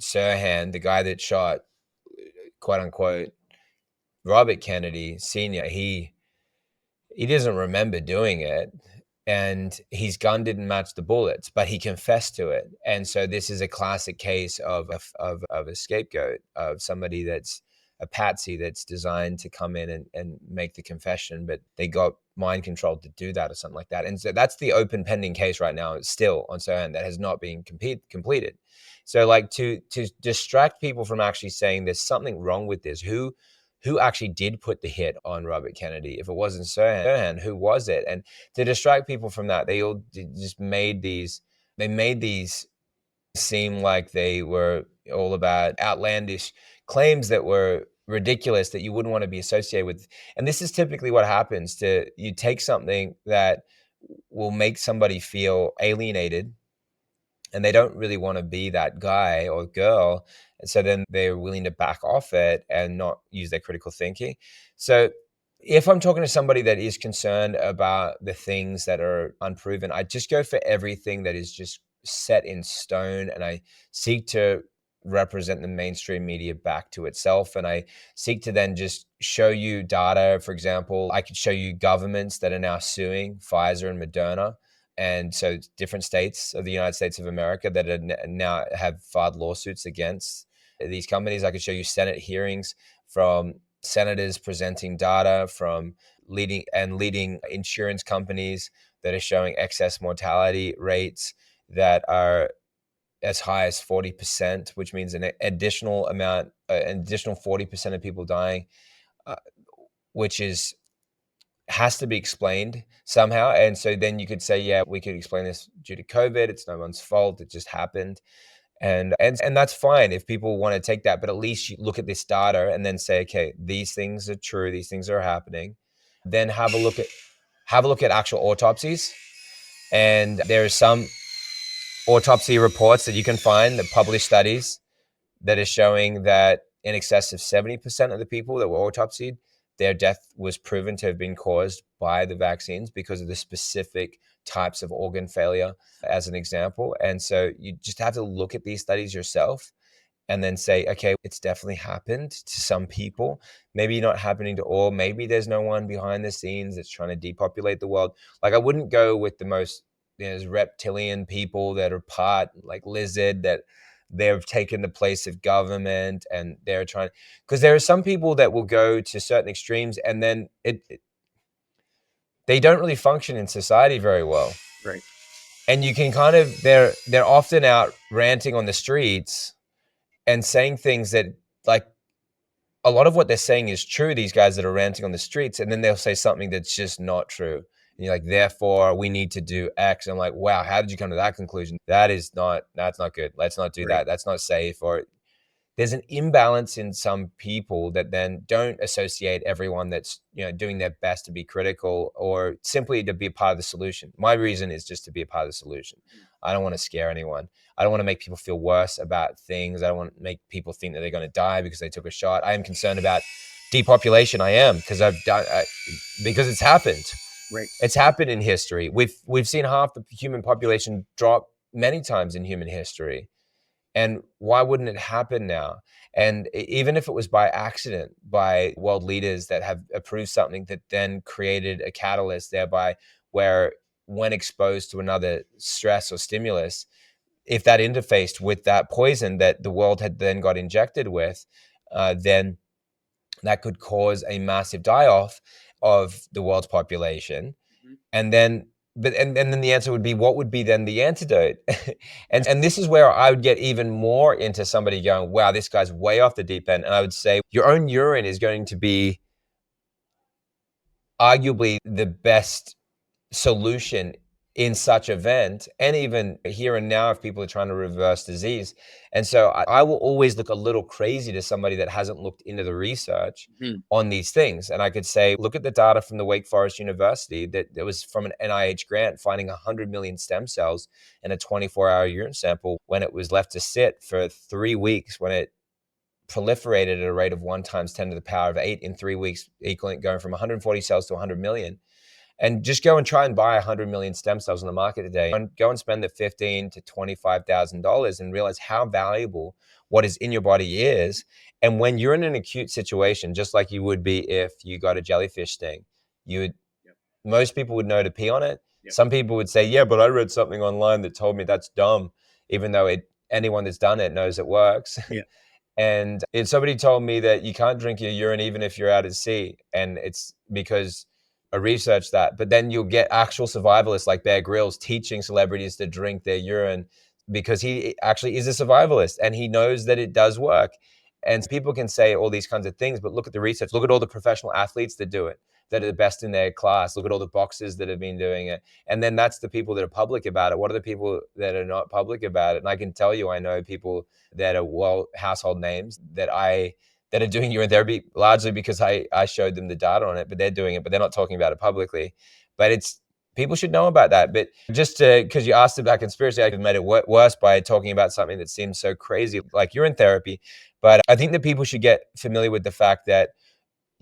Speaker 2: Sirhan, the guy that shot, quote unquote, Robert Kennedy Sr., he doesn't remember doing it, and his gun didn't match the bullets, but he confessed to it. And so this is a classic case of a scapegoat, of somebody that's a patsy that's designed to come in and make the confession, but they got mind controlled to do that or something like that. And so that's the open pending case right now. It's still on Sirhan, that has not been completed. So like to distract people from actually saying there's something wrong with this, who actually did put the hit on Robert Kennedy? If it wasn't Sirhan, who was it? And to distract people from that, they all just made these seem like they were all about outlandish claims that were ridiculous, that you wouldn't want to be associated with. And this is typically what happens. You take something that will make somebody feel alienated, and they don't really want to be that guy or girl. And so then they're willing to back off it and not use their critical thinking. So if I'm talking to somebody that is concerned about the things that are unproven, I just go for everything that is just set in stone, and I seek to represent the mainstream media back to itself. And I seek to then just show you data. For example, I could show you governments that are now suing Pfizer and Moderna. And so different states of the United States of America that are now have filed lawsuits against these companies. I could show you Senate hearings from senators presenting data from leading insurance companies that are showing excess mortality rates that are as high as 40%, which means an additional 40% of people dying, which has to be explained somehow. And so then you could say, yeah, we could explain this due to COVID. It's no one's fault. It just happened. And that's fine if people want to take that, but at least you look at this data and then say, okay, these things are true. These things are happening. Then have a look at actual autopsies. And there are some autopsy reports that you can find, the published studies that are showing that in excess of 70% of the people that were autopsied, their death was proven to have been caused by the vaccines because of the specific types of organ failure, as an example. And so you just have to look at these studies yourself and then say, okay, it's definitely happened to some people. Maybe not happening to all. Maybe there's no one behind the scenes that's trying to depopulate the world. Like, I wouldn't go with the most, there's reptilian people that are part, like lizard, that they've taken the place of government and they're trying, because there are some people that will go to certain extremes and then they don't really function in society very well.
Speaker 1: Right.
Speaker 2: And you can kind of, they're often out ranting on the streets and saying things that, like, a lot of what they're saying is true, these guys that are ranting on the streets, and then they'll say something that's just not true. And you're like, therefore, we need to do X. And I'm like, wow, how did you come to that conclusion? That's not good. Let's not do that. That's not safe. Or there's an imbalance in some people that then don't associate everyone that's, doing their best to be critical or simply to be a part of the solution. My reason is just to be a part of the solution. I don't want to scare anyone. I don't want to make people feel worse about things. I don't want to make people think that they're going to die because they took a shot. I am concerned about depopulation. I am, because because it's happened.
Speaker 1: Right.
Speaker 2: It's happened in history. We've seen half the human population drop many times in human history. And why wouldn't it happen now? And even if it was by accident, by world leaders that have approved something that then created a catalyst, thereby where when exposed to another stress or stimulus, if that interfaced with that poison that the world had then got injected with, then that could cause a massive die-off of the world's population. Mm-hmm. And then then the answer would be, what would be then the antidote? and this is where I would get even more into somebody going, wow, this guy's way off the deep end. And I would say your own urine is going to be arguably the best solution in such event, and even here and now if people are trying to reverse disease. And so I will always look a little crazy to somebody that hasn't looked into the research on these things. And I could say, look at the data from the Wake Forest University that was from an NIH grant, finding 100 million stem cells in a 24-hour urine sample when it was left to sit for 3 weeks, when it proliferated at a rate of 1 times 10 to the power of 8 in 3 weeks, equaling going from 140 cells to 100 million. And just go and try and buy 100 million stem cells on the market today, and go and spend the $15,000 to $25,000 and realize how valuable what is in your body is. And when you're in an acute situation, just like you would be if you got a jellyfish sting, most people would know to pee on it. Yep. Some people would say, yeah, but I read something online that told me that's dumb, even though anyone that's done it knows it works. Yeah. And if somebody told me that you can't drink your urine even if you're out at sea, and it's because I researched that, but then you'll get actual survivalists like Bear Grylls teaching celebrities to drink their urine because he actually is a survivalist and he knows that it does work. And people can say all these kinds of things, but look at the research. Look at all the professional athletes that do it, that are the best in their class. Look at all the boxers that have been doing it. And then that's the people that are public about it. What are the people that are not public about it? And I can tell you, I know people that are household names that are doing urine therapy largely because I showed them the data on it, but they're doing it, but they're not talking about it publicly. But people should know about that. But just because you asked about conspiracy, I could have made it worse by talking about something that seems so crazy like urine therapy. But I think that people should get familiar with the fact that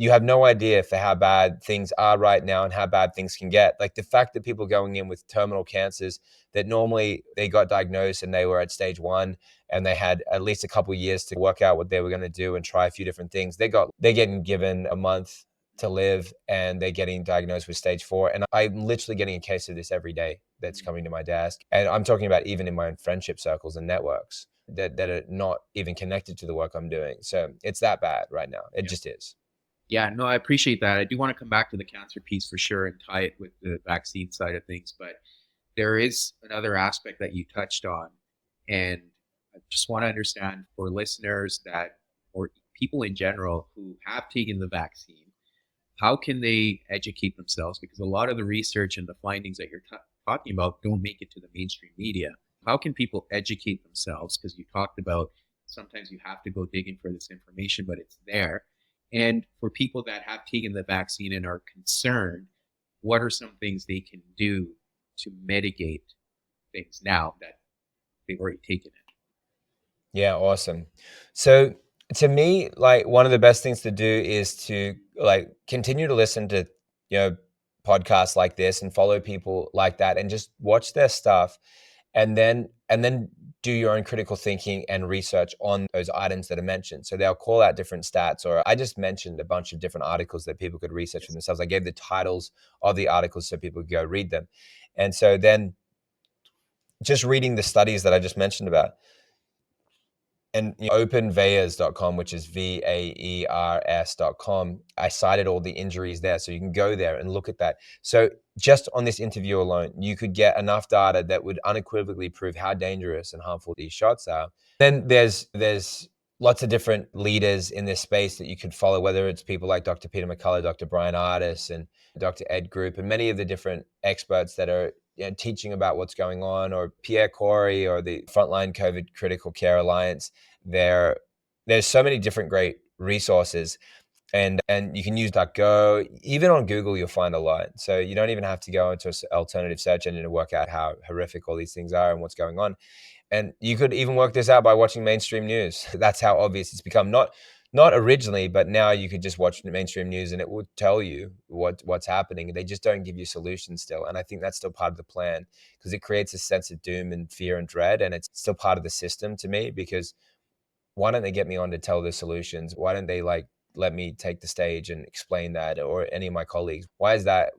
Speaker 2: you have no idea for how bad things are right now and how bad things can get. Like the fact that people going in with terminal cancers that normally they got diagnosed and they were at stage 1 and they had at least a couple of years to work out what they were going to do and try a few different things. They're getting given a month to live and they're getting diagnosed with stage 4. And I'm literally getting a case of this every day that's coming to my desk. And I'm talking about even in my own friendship circles and networks that are not even connected to the work I'm doing. So it's that bad right now. It just is.
Speaker 1: Yeah, no, I appreciate that. I do want to come back to the cancer piece for sure and tie it with the vaccine side of things. But there is another aspect that you touched on. And I just want to understand for listeners that, or people in general who have taken the vaccine, how can they educate themselves? Because a lot of the research and the findings that you're talking about don't make it to the mainstream media. How can people educate themselves? Because you talked about sometimes you have to go digging for this information, but it's there. And for people that have taken the vaccine and are concerned, what are some things they can do to mitigate things now that they've already taken it?
Speaker 2: Yeah, awesome. So to me, like one of the best things to do is to like continue to listen to, you know, podcasts like this and follow people like that and just watch their stuff and then do your own critical thinking and research on those items that are mentioned. So they'll call out different stats, or I just mentioned a bunch of different articles that people could research for themselves. I gave the titles of the articles so people could go read them. And so then just reading the studies that I just mentioned about, and openvaers.com, which is vaers.com, I cited all the injuries there. So you can go there and look at that. So just on this interview alone, you could get enough data that would unequivocally prove how dangerous and harmful these shots are. Then there's lots of different leaders in this space that you could follow, whether it's people like Dr. Peter McCullough, Dr. Brian Ardis, and Dr. Ed Group, and many of the different experts that are teaching about what's going on, or Pierre Corey, or the Frontline COVID Critical Care Alliance. There's so many different great resources, and you can use DuckGo. Even on Google, you'll find a lot. So you don't even have to go into an alternative search engine to work out how horrific all these things are and what's going on. And you could even work this out by watching mainstream news. That's how obvious it's become. Not originally, but now you could just watch the mainstream news and it will tell you what's happening. They just don't give you solutions still. And I think that's still part of the plan, because it creates a sense of doom and fear and dread. And it's still part of the system to me, because why don't they get me on to tell the solutions? Why don't they like let me take the stage and explain that, or any of my colleagues? Why is that?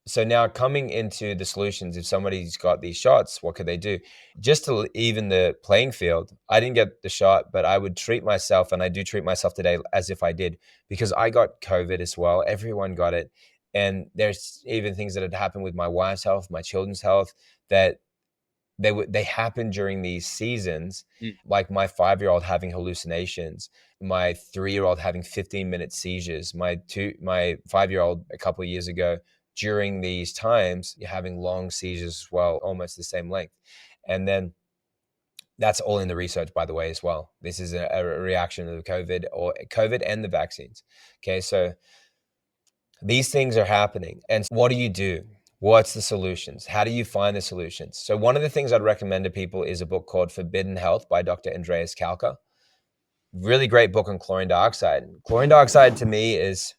Speaker 2: So now coming into the solutions, if somebody's got these shots, what could they do? Just to even the playing field, I didn't get the shot, but I would treat myself, and I do treat myself today as if I did, because I got COVID as well. Everyone got it. And there's even things that had happened with my wife's health, my children's health, that they happen during these seasons. Like my 5-year-old having hallucinations, my 3-year-old having 15-minute seizures, my 5-year-old a couple of years ago during these times having long seizures as well, almost the same length. And then that's all in the research, by the way, as well. This is a reaction to the COVID and the vaccines. Okay, so these things are happening. And what do you do? What's the solutions? How do you find the solutions? So one of the things I'd recommend to people is a book called Forbidden Health by Dr. Andreas Kalka. Really great book on chlorine dioxide. Chlorine dioxide to me it's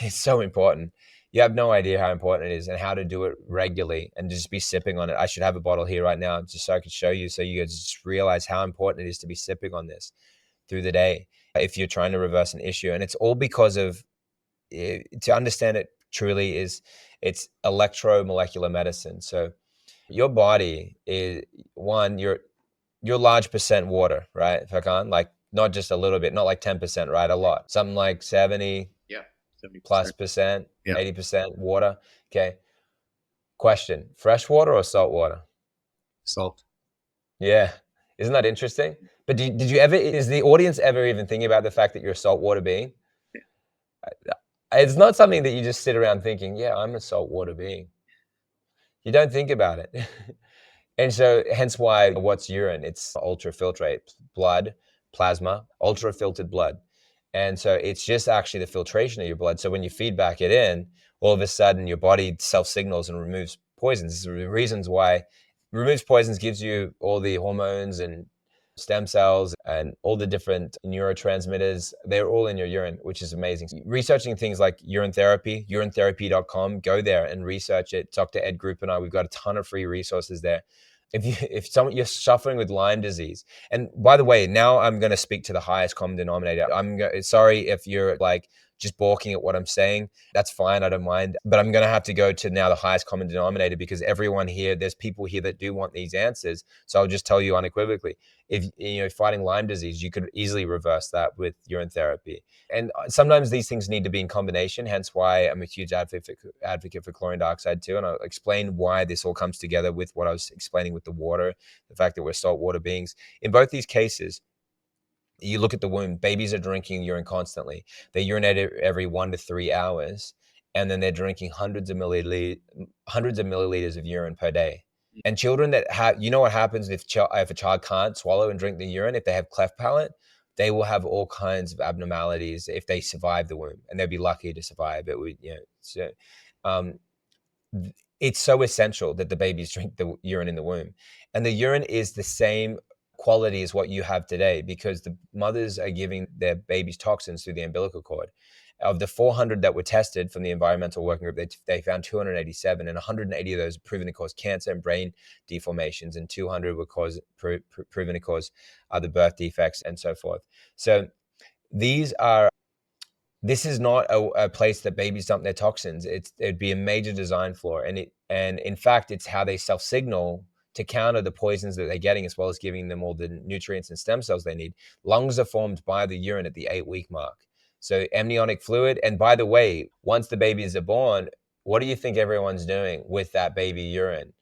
Speaker 2: so important. You have no idea how important it is and how to do it regularly and just be sipping on it. I should have a bottle here right now just so I could show you, so you guys just realize how important it is to be sipping on this through the day if you're trying to reverse an issue. And it's all because of, to understand it truly, is it's electromolecular medicine. So your body is you're large percent water, right, Furkhan? Like not just a little bit, not like 10%, right? A lot, something like 70 plus percent, 80% water. Okay. Question: fresh water or salt water?
Speaker 1: Salt.
Speaker 2: Yeah. Isn't that interesting? But did you ever, is the audience ever even thinking about the fact that you're a saltwater being? It's not something that you just sit around thinking, yeah, I'm a saltwater being. You don't think about it. And so hence why, what's urine? It's ultrafiltrate blood, plasma, ultrafiltered blood. And so it's just actually the filtration of your blood. So when you feed back it in, all of a sudden your body self-signals and removes poisons. This is the reasons why removes poisons, gives you all the hormones and stem cells and all the different neurotransmitters, they're all in your urine, which is amazing. Researching things like urine therapy, urinetherapy.com, go there and research it. Dr. Ed Group and I, we've got a ton of free resources there. You're suffering with Lyme disease, and by the way, now I'm going to speak to the highest common denominator. Sorry if you're like just balking at what I'm saying. That's fine. I don't mind. But I'm going to have to go to now the highest common denominator, because everyone here, there's people here that do want these answers. So I'll just tell you unequivocally, if you're fighting Lyme disease, you could easily reverse that with urine therapy. And sometimes these things need to be in combination, hence why I'm a huge advocate for chlorine dioxide too. And I'll explain why this all comes together with what I was explaining with the water, the fact that we're saltwater beings. In both these cases, you look at the womb, babies are drinking urine constantly. They urinate every 1 to 3 hours, and then they're drinking hundreds of milliliters of urine per day. And children that have, what happens if a child can't swallow and drink the urine, if they have cleft palate, they will have all kinds of abnormalities if they survive the womb, and they'll be lucky to survive it. It's so essential that the babies drink the urine in the womb. And the urine is the same quality as what you have today, because the mothers are giving their babies toxins through the umbilical cord. Of the 400 that were tested from the environmental working group, they found 287, and 180 of those are proven to cause cancer and brain deformations, and 200 were proven to cause other birth defects and so forth. So this is not a place that babies dump their toxins. It'd be a major design flaw, and in fact, it's how they self-signal to counter the poisons that they're getting, as well as giving them all the nutrients and stem cells they need. Lungs are formed by the urine at the 8-week mark. So amniotic fluid. And by the way, once the babies are born, what do you think everyone's doing with that baby urine?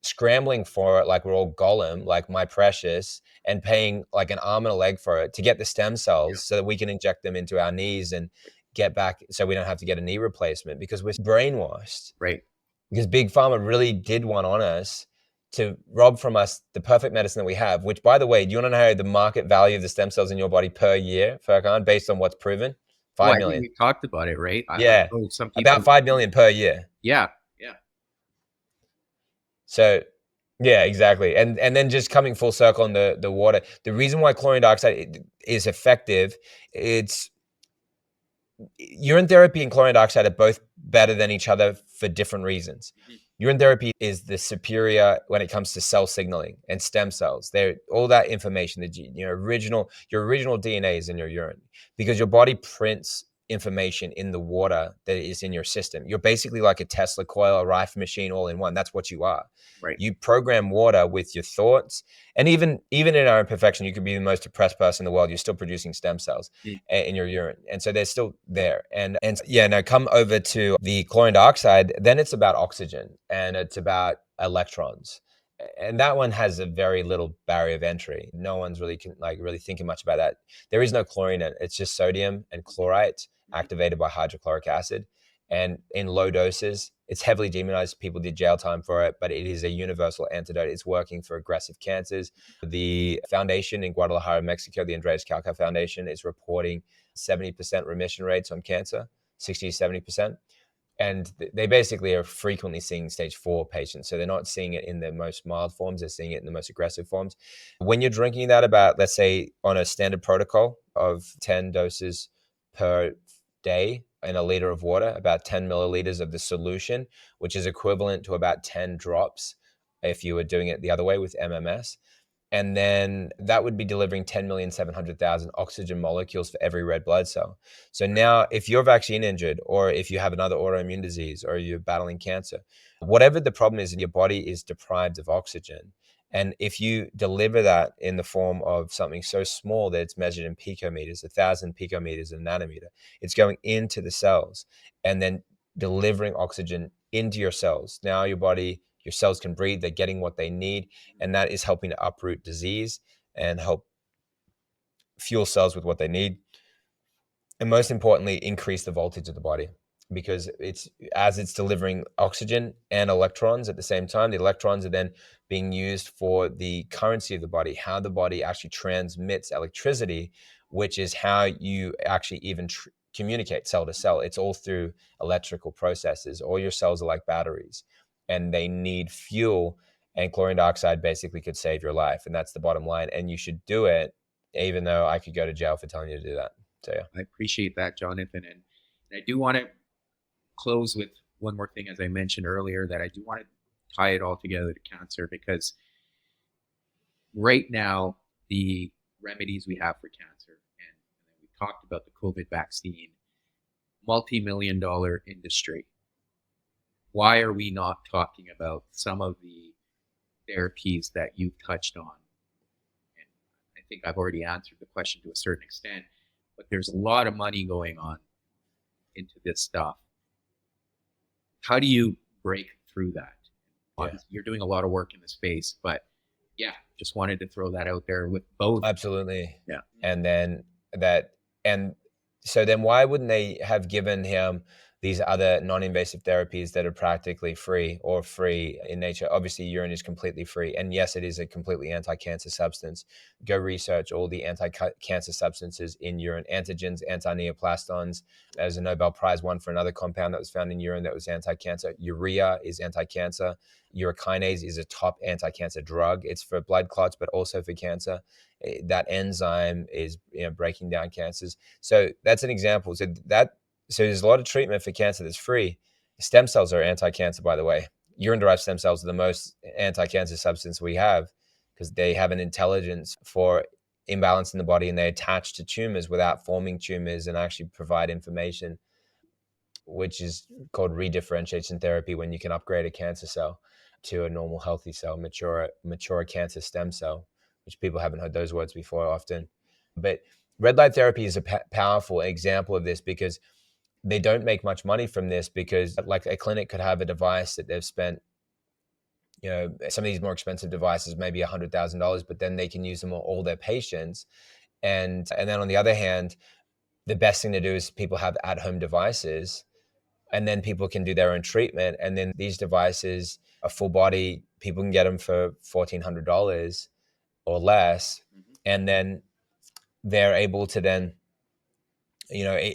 Speaker 2: Scrambling for it like we're all Gollum, like my precious, and paying like an arm and a leg for it to get the stem cells so that we can inject them into our knees and get back, so we don't have to get a knee replacement, because we're brainwashed.
Speaker 1: Right.
Speaker 2: Because Big Pharma really did one on us to rob from us the perfect medicine that we have, which, by the way, do you want to know the market value of the stem cells in your body per year, Furkhan, based on what's proven?
Speaker 1: Well,
Speaker 2: 5
Speaker 1: I think
Speaker 2: million.
Speaker 1: we talked about it, right? I
Speaker 2: Yeah.
Speaker 1: know some
Speaker 2: About
Speaker 1: people.
Speaker 2: 5 million per year.
Speaker 1: Yeah.
Speaker 2: So, yeah, exactly. And then just coming full circle on the water, the reason why chlorine dioxide is effective, it's urine therapy and chlorine dioxide are both better than each other for different reasons. Urine therapy is the superior when it comes to cell signaling and stem cells. They're all that information, your original DNA is in your urine, because your body prints information in the water that is in your system. You're basically like a Tesla coil, a Rife machine, all in one. That's what you are.
Speaker 1: Right.
Speaker 2: You program water with your thoughts, and even in our imperfection, you could be the most depressed person in the world. You're still producing stem cells in your urine, and so they're still there. And yeah, now come over to the chlorine dioxide. Then it's about oxygen and it's about electrons, and that one has a very little barrier of entry. No one's really thinking much about that. There is no chlorine in it. It's just sodium and chlorite activated by hydrochloric acid, and in low doses, it's heavily demonized. People did jail time for it, but it is a universal antidote. It's working for aggressive cancers. The foundation in Guadalajara, Mexico, the Andreas Kalka Foundation, is reporting 70% remission rates on cancer, 60 to 70%. And they basically are frequently seeing stage 4 patients. So they're not seeing it in the most mild forms, they're seeing it in the most aggressive forms. When you're drinking that, about, let's say, on a standard protocol of 10 doses per day in a liter of water, about 10 milliliters of the solution, which is equivalent to about 10 drops if you were doing it the other way with MMS. And then that would be delivering 10,700,000 oxygen molecules for every red blood cell. So now if you're vaccine injured, or if you have another autoimmune disease, or you're battling cancer, whatever the problem is, your body is deprived of oxygen. And if you deliver that in the form of something so small that it's measured in picometers, 1,000 picometers, a nanometer, it's going into the cells and then delivering oxygen into your cells. Now your cells can breathe, they're getting what they need, and that is helping to uproot disease and help fuel cells with what they need. And most importantly, increase the voltage of the body, because it's delivering oxygen and electrons at the same time. The electrons are then being used for the currency of the body, how the body actually transmits electricity, which is how you actually even communicate cell to cell. It's all through electrical processes. All your cells are like batteries, and they need fuel And chlorine dioxide basically could save your life. And that's the bottom line. And you should do it, even though I could go to jail for telling you to do that. So, yeah.
Speaker 1: I appreciate that, Jonathan. And I do want to close with one more thing, as I mentioned earlier, that I do want to tie it all together to cancer, because right now, the remedies we have for cancer, and we talked about the COVID vaccine, multi-million dollar industry. Why are we not talking about some of the therapies that you've touched on? And I think I've already answered the question to a certain extent, but there's a lot of money going on into this stuff. How do you break through that?
Speaker 2: Yeah.
Speaker 1: Obviously, you're doing a lot of work in the space, but yeah, just wanted to throw that out there with both.
Speaker 2: Absolutely.
Speaker 1: Yeah.
Speaker 2: And then so then why wouldn't they have given him these other non-invasive therapies that are practically free or free in nature? Obviously, urine is completely free. And yes, it is a completely anti-cancer substance. Go research all the anti-cancer substances in urine: antigens, anti-neoplastons. There's a Nobel Prize won for another compound that was found in urine that was anti-cancer. Urea is anti-cancer. Urokinase is a top anti-cancer drug. It's for blood clots, but also for cancer. That enzyme is breaking down cancers. So that's an example. So there's a lot of treatment for cancer that's free. Stem cells are anti-cancer, by the way. Urine-derived stem cells are the most anti-cancer substance we have, because they have an intelligence for imbalance in the body, and they attach to tumors without forming tumors and actually provide information, which is called redifferentiation therapy, when you can upgrade a cancer cell to a normal healthy cell, mature cancer stem cell, which people haven't heard those words before often. But red light therapy is a powerful example of this, because they don't make much money from this, because like a clinic could have a device that they've spent, some of these more expensive devices, maybe $100,000, but then they can use them on all their patients. And then on the other hand, the best thing to do is people have at-home devices, and then people can do their own treatment. And then these devices, a full body, people can get them for $1,400 or less. And then they're able to then,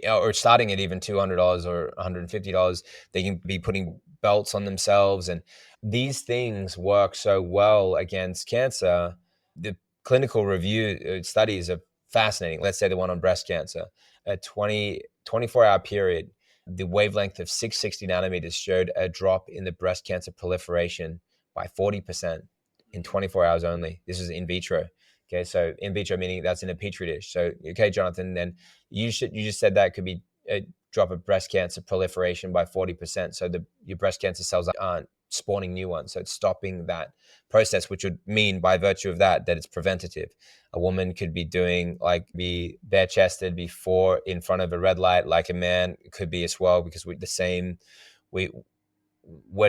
Speaker 2: or starting at even $200 or $150, they can be putting belts on themselves. And these things work so well against cancer. The clinical review studies are fascinating. Let's say the one on breast cancer, a 24-hour period, the wavelength of 660 nanometers showed a drop in the breast cancer proliferation by 40% in 24 hours only. This is in vitro. Okay, so in vitro meaning that's in a petri dish. So, okay, Jonathan, then you just said that could be a drop of breast cancer proliferation by 40%. So your breast cancer cells aren't spawning new ones. So it's stopping that process, which would mean by virtue of that it's preventative. A woman could be be bare chested before in front of a red light, like a man. It could be as well, because we're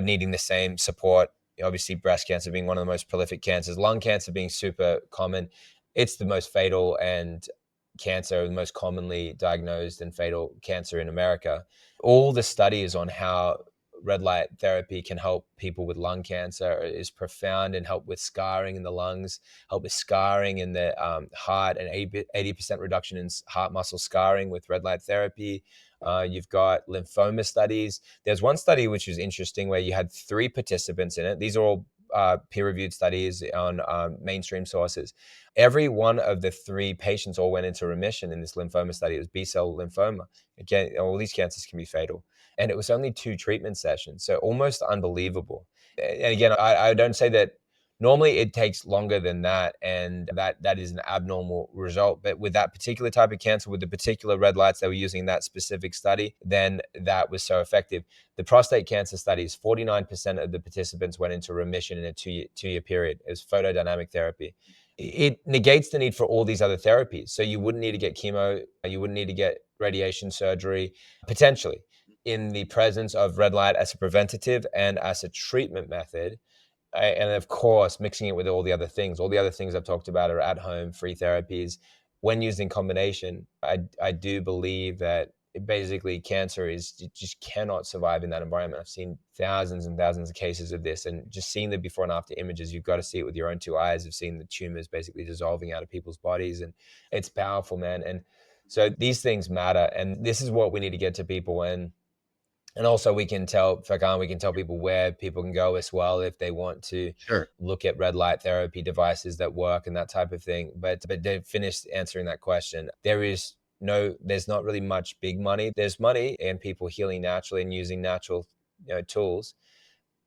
Speaker 2: needing the same support. Obviously, breast cancer being one of the most prolific cancers, lung cancer being super common. It's the most fatal and cancer, the most commonly diagnosed and fatal cancer in America. All the studies on how red light therapy can help people with lung cancer is profound, and help with scarring in the lungs, help with scarring in the heart, and 80% reduction in heart muscle scarring with red light therapy. You've got lymphoma studies. There's one study which is interesting, where you had 3 participants in it. These are all peer-reviewed studies on mainstream sources. Every one of the 3 patients all went into remission in this lymphoma study. It was B-cell lymphoma. Again, all these cancers can be fatal. And it was only 2 treatment sessions, so almost unbelievable. And again, I don't say that normally it takes longer than that, and that is an abnormal result. But with that particular type of cancer, with the particular red lights they were using in that specific study, then that was so effective. The prostate cancer studies, 49% of the participants went into remission in a two-year period. It was photodynamic therapy. It negates the need for all these other therapies. So you wouldn't need to get chemo, you wouldn't need to get radiation surgery, potentially, in the presence of red light as a preventative and as a treatment method. And of course, mixing it with all the other things. All the other things I've talked about are at-home free therapies. When used in combination, I do believe that basically cancer just cannot survive in that environment. I've seen thousands and thousands of cases of this, and just seeing the before and after images, you've got to see it with your own 2 eyes. I've seen the tumors basically dissolving out of people's bodies, and it's powerful, man. And so these things matter, and this is what we need to get to people. And And also we can tell people where people can go as well if they want to
Speaker 1: Sure.
Speaker 2: look at red light therapy devices that work and that type of thing. But to finish answering that question, there's not really much big money. There's money in people healing naturally and using natural, tools,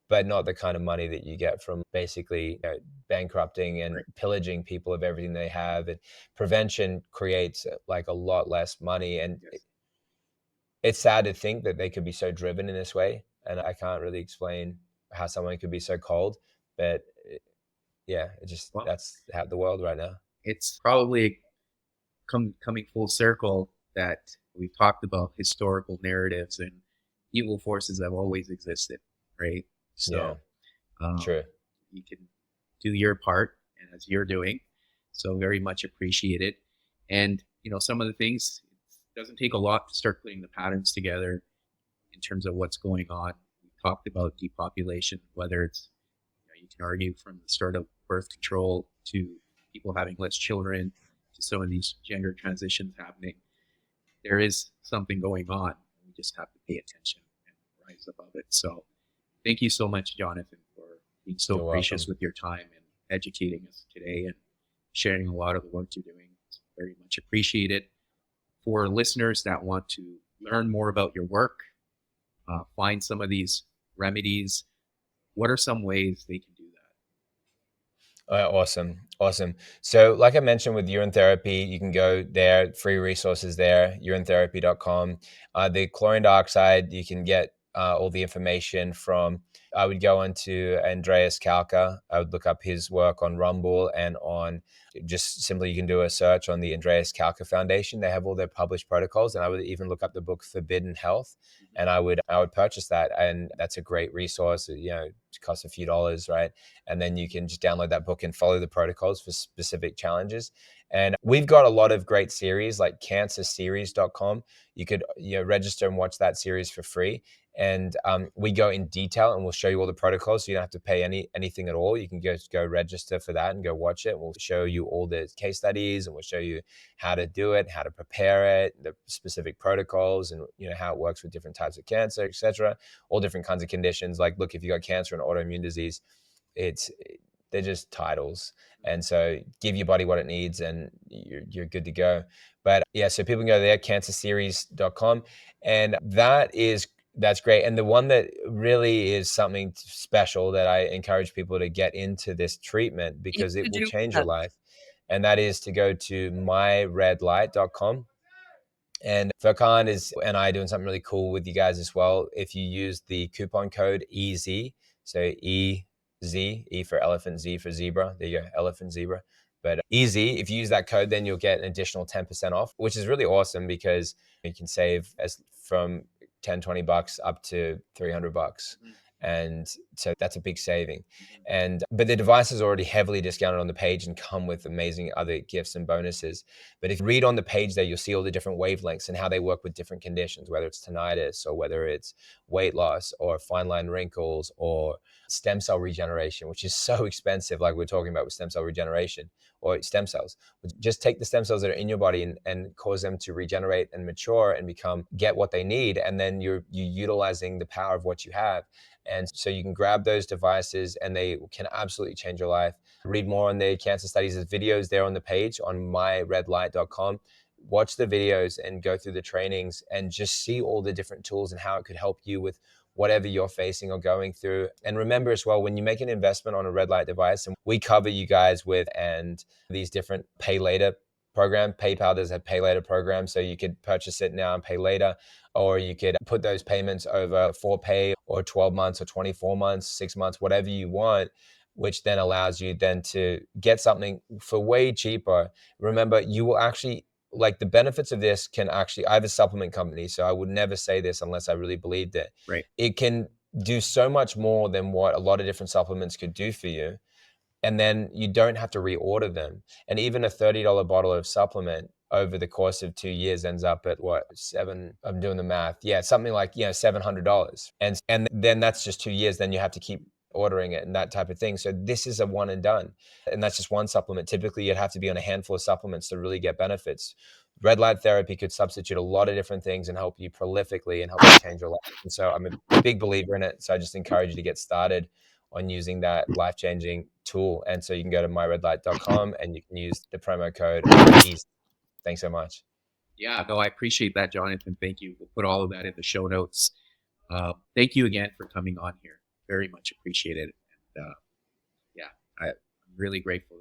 Speaker 2: but not the kind of money that you get from basically, bankrupting and
Speaker 1: Right.
Speaker 2: pillaging people of everything they have. And prevention creates like a lot less money. And
Speaker 1: Yes.
Speaker 2: it's sad to think that they could be so driven in this way. And I can't really explain how someone could be so cold, but yeah,
Speaker 1: Well,
Speaker 2: that's how the world right now.
Speaker 1: it's probably coming full circle that we've talked about historical narratives and evil forces have always existed, right?
Speaker 2: Yeah,
Speaker 1: So um,
Speaker 2: true.
Speaker 1: you can do your part, and as you're doing, so very much appreciated. And some of the things, it doesn't take a lot to start putting the patterns together in terms of what's going on. We talked about depopulation, whether it's you can argue from the start of birth control to people having less children to some of these gender transitions happening. There is something going on. We just have to pay attention and rise above it. So thank you so much, Jonathan, for being so
Speaker 2: You're
Speaker 1: gracious
Speaker 2: welcome.
Speaker 1: with your time and educating us today and sharing a lot of the work you're doing. It's very much appreciated. For listeners that want to learn more about your work, find some of these remedies, what are some ways they can do
Speaker 2: Awesome. So like I mentioned with urine therapy, you can go there, free resources there, urinetherapy.com. The chlorine dioxide, you can get all the information from, I would go into Andreas Kalka. I would look up his work on Rumble and on just simply you can do a search on the Andreas Kalka Foundation. They have all their published protocols, and I would even look up the book Forbidden Health, and I would purchase that, and that's a great resource. It costs a few dollars, right? And then you can just download that book and follow the protocols for specific challenges. And we've got a lot of great series like cancerseries.com. You could register and watch that series for free. And we go in detail and we'll show you all the protocols. So you don't have to pay anything at all. You can go register for that and go watch it. We'll show you all the case studies and we'll show you how to do it, how to prepare it, the specific protocols, and how it works with different types of cancer, etc. All different kinds of conditions. Like, look, if you got cancer and autoimmune disease, they're just titles, and so give your body what it needs and you're good to go. But yeah, so people can go there, cancerseries.com, and that's great. And the one that really is something special that I encourage people to get into this treatment because it will change your life, and that is to go to myredlight.com. And Furkhan and I doing something really cool with you guys as well. If you use the coupon code EZ, so E for elephant, Z for zebra. There you go, elephant, zebra. But easy, if you use that code, then you'll get an additional 10% off, which is really awesome because you can save from 10, $20 up to $300.
Speaker 1: that?
Speaker 2: And so that's a big saving. But the device is already heavily discounted on the page and come with amazing other gifts and bonuses. But if you read on the page there, you'll see all the different wavelengths and how they work with different conditions, whether it's tinnitus or whether it's weight loss or fine line wrinkles or stem cell regeneration, which is so expensive, like we're talking about with stem cell regeneration or stem cells. Just take the stem cells that are in your body and cause them to regenerate and mature and get what they need. And then you're utilizing the power of what you have. And so you can grab those devices and they can absolutely change your life. Read more on the cancer studies. There's videos there on the page on myredlight.com. Watch the videos and go through the trainings and just see all the different tools and how it could help you with whatever you're facing or going through. And remember as well, when you make an investment on a red light device, and we cover you guys with and these different pay later program, PayPal does a pay later program, so you could purchase it now and pay later, or you could put those payments over 4Pay or 12 months or 24 months, 6 months, whatever you want, which then allows you then to get something for way cheaper. Remember, you will actually like the benefits of this can actually, I have a supplement company, so I would never say this unless I really believed it.
Speaker 1: Right.
Speaker 2: It can do so much more than what a lot of different supplements could do for you. And then you don't have to reorder them. And even a $30 bottle of supplement over the course of 2 years ends up at what, I'm doing the math. Yeah, something like, $700. And then that's just 2 years. Then you have to keep ordering it and that type of thing. So this is a one and done. And that's just one supplement. Typically, you'd have to be on a handful of supplements to really get benefits. red light therapy could substitute a lot of different things and help you prolifically and help you change your life. And so I'm a big believer in it. So I just encourage you to get started on using that life-changing tool. And so you can go to myredlight.com and you can use the promo code EASY. Thanks so much.
Speaker 1: Yeah, no, I appreciate that, Jonathan. Thank you. We'll put all of that in the show notes. Thank you again for coming on here. Very much appreciated. And yeah, I'm really grateful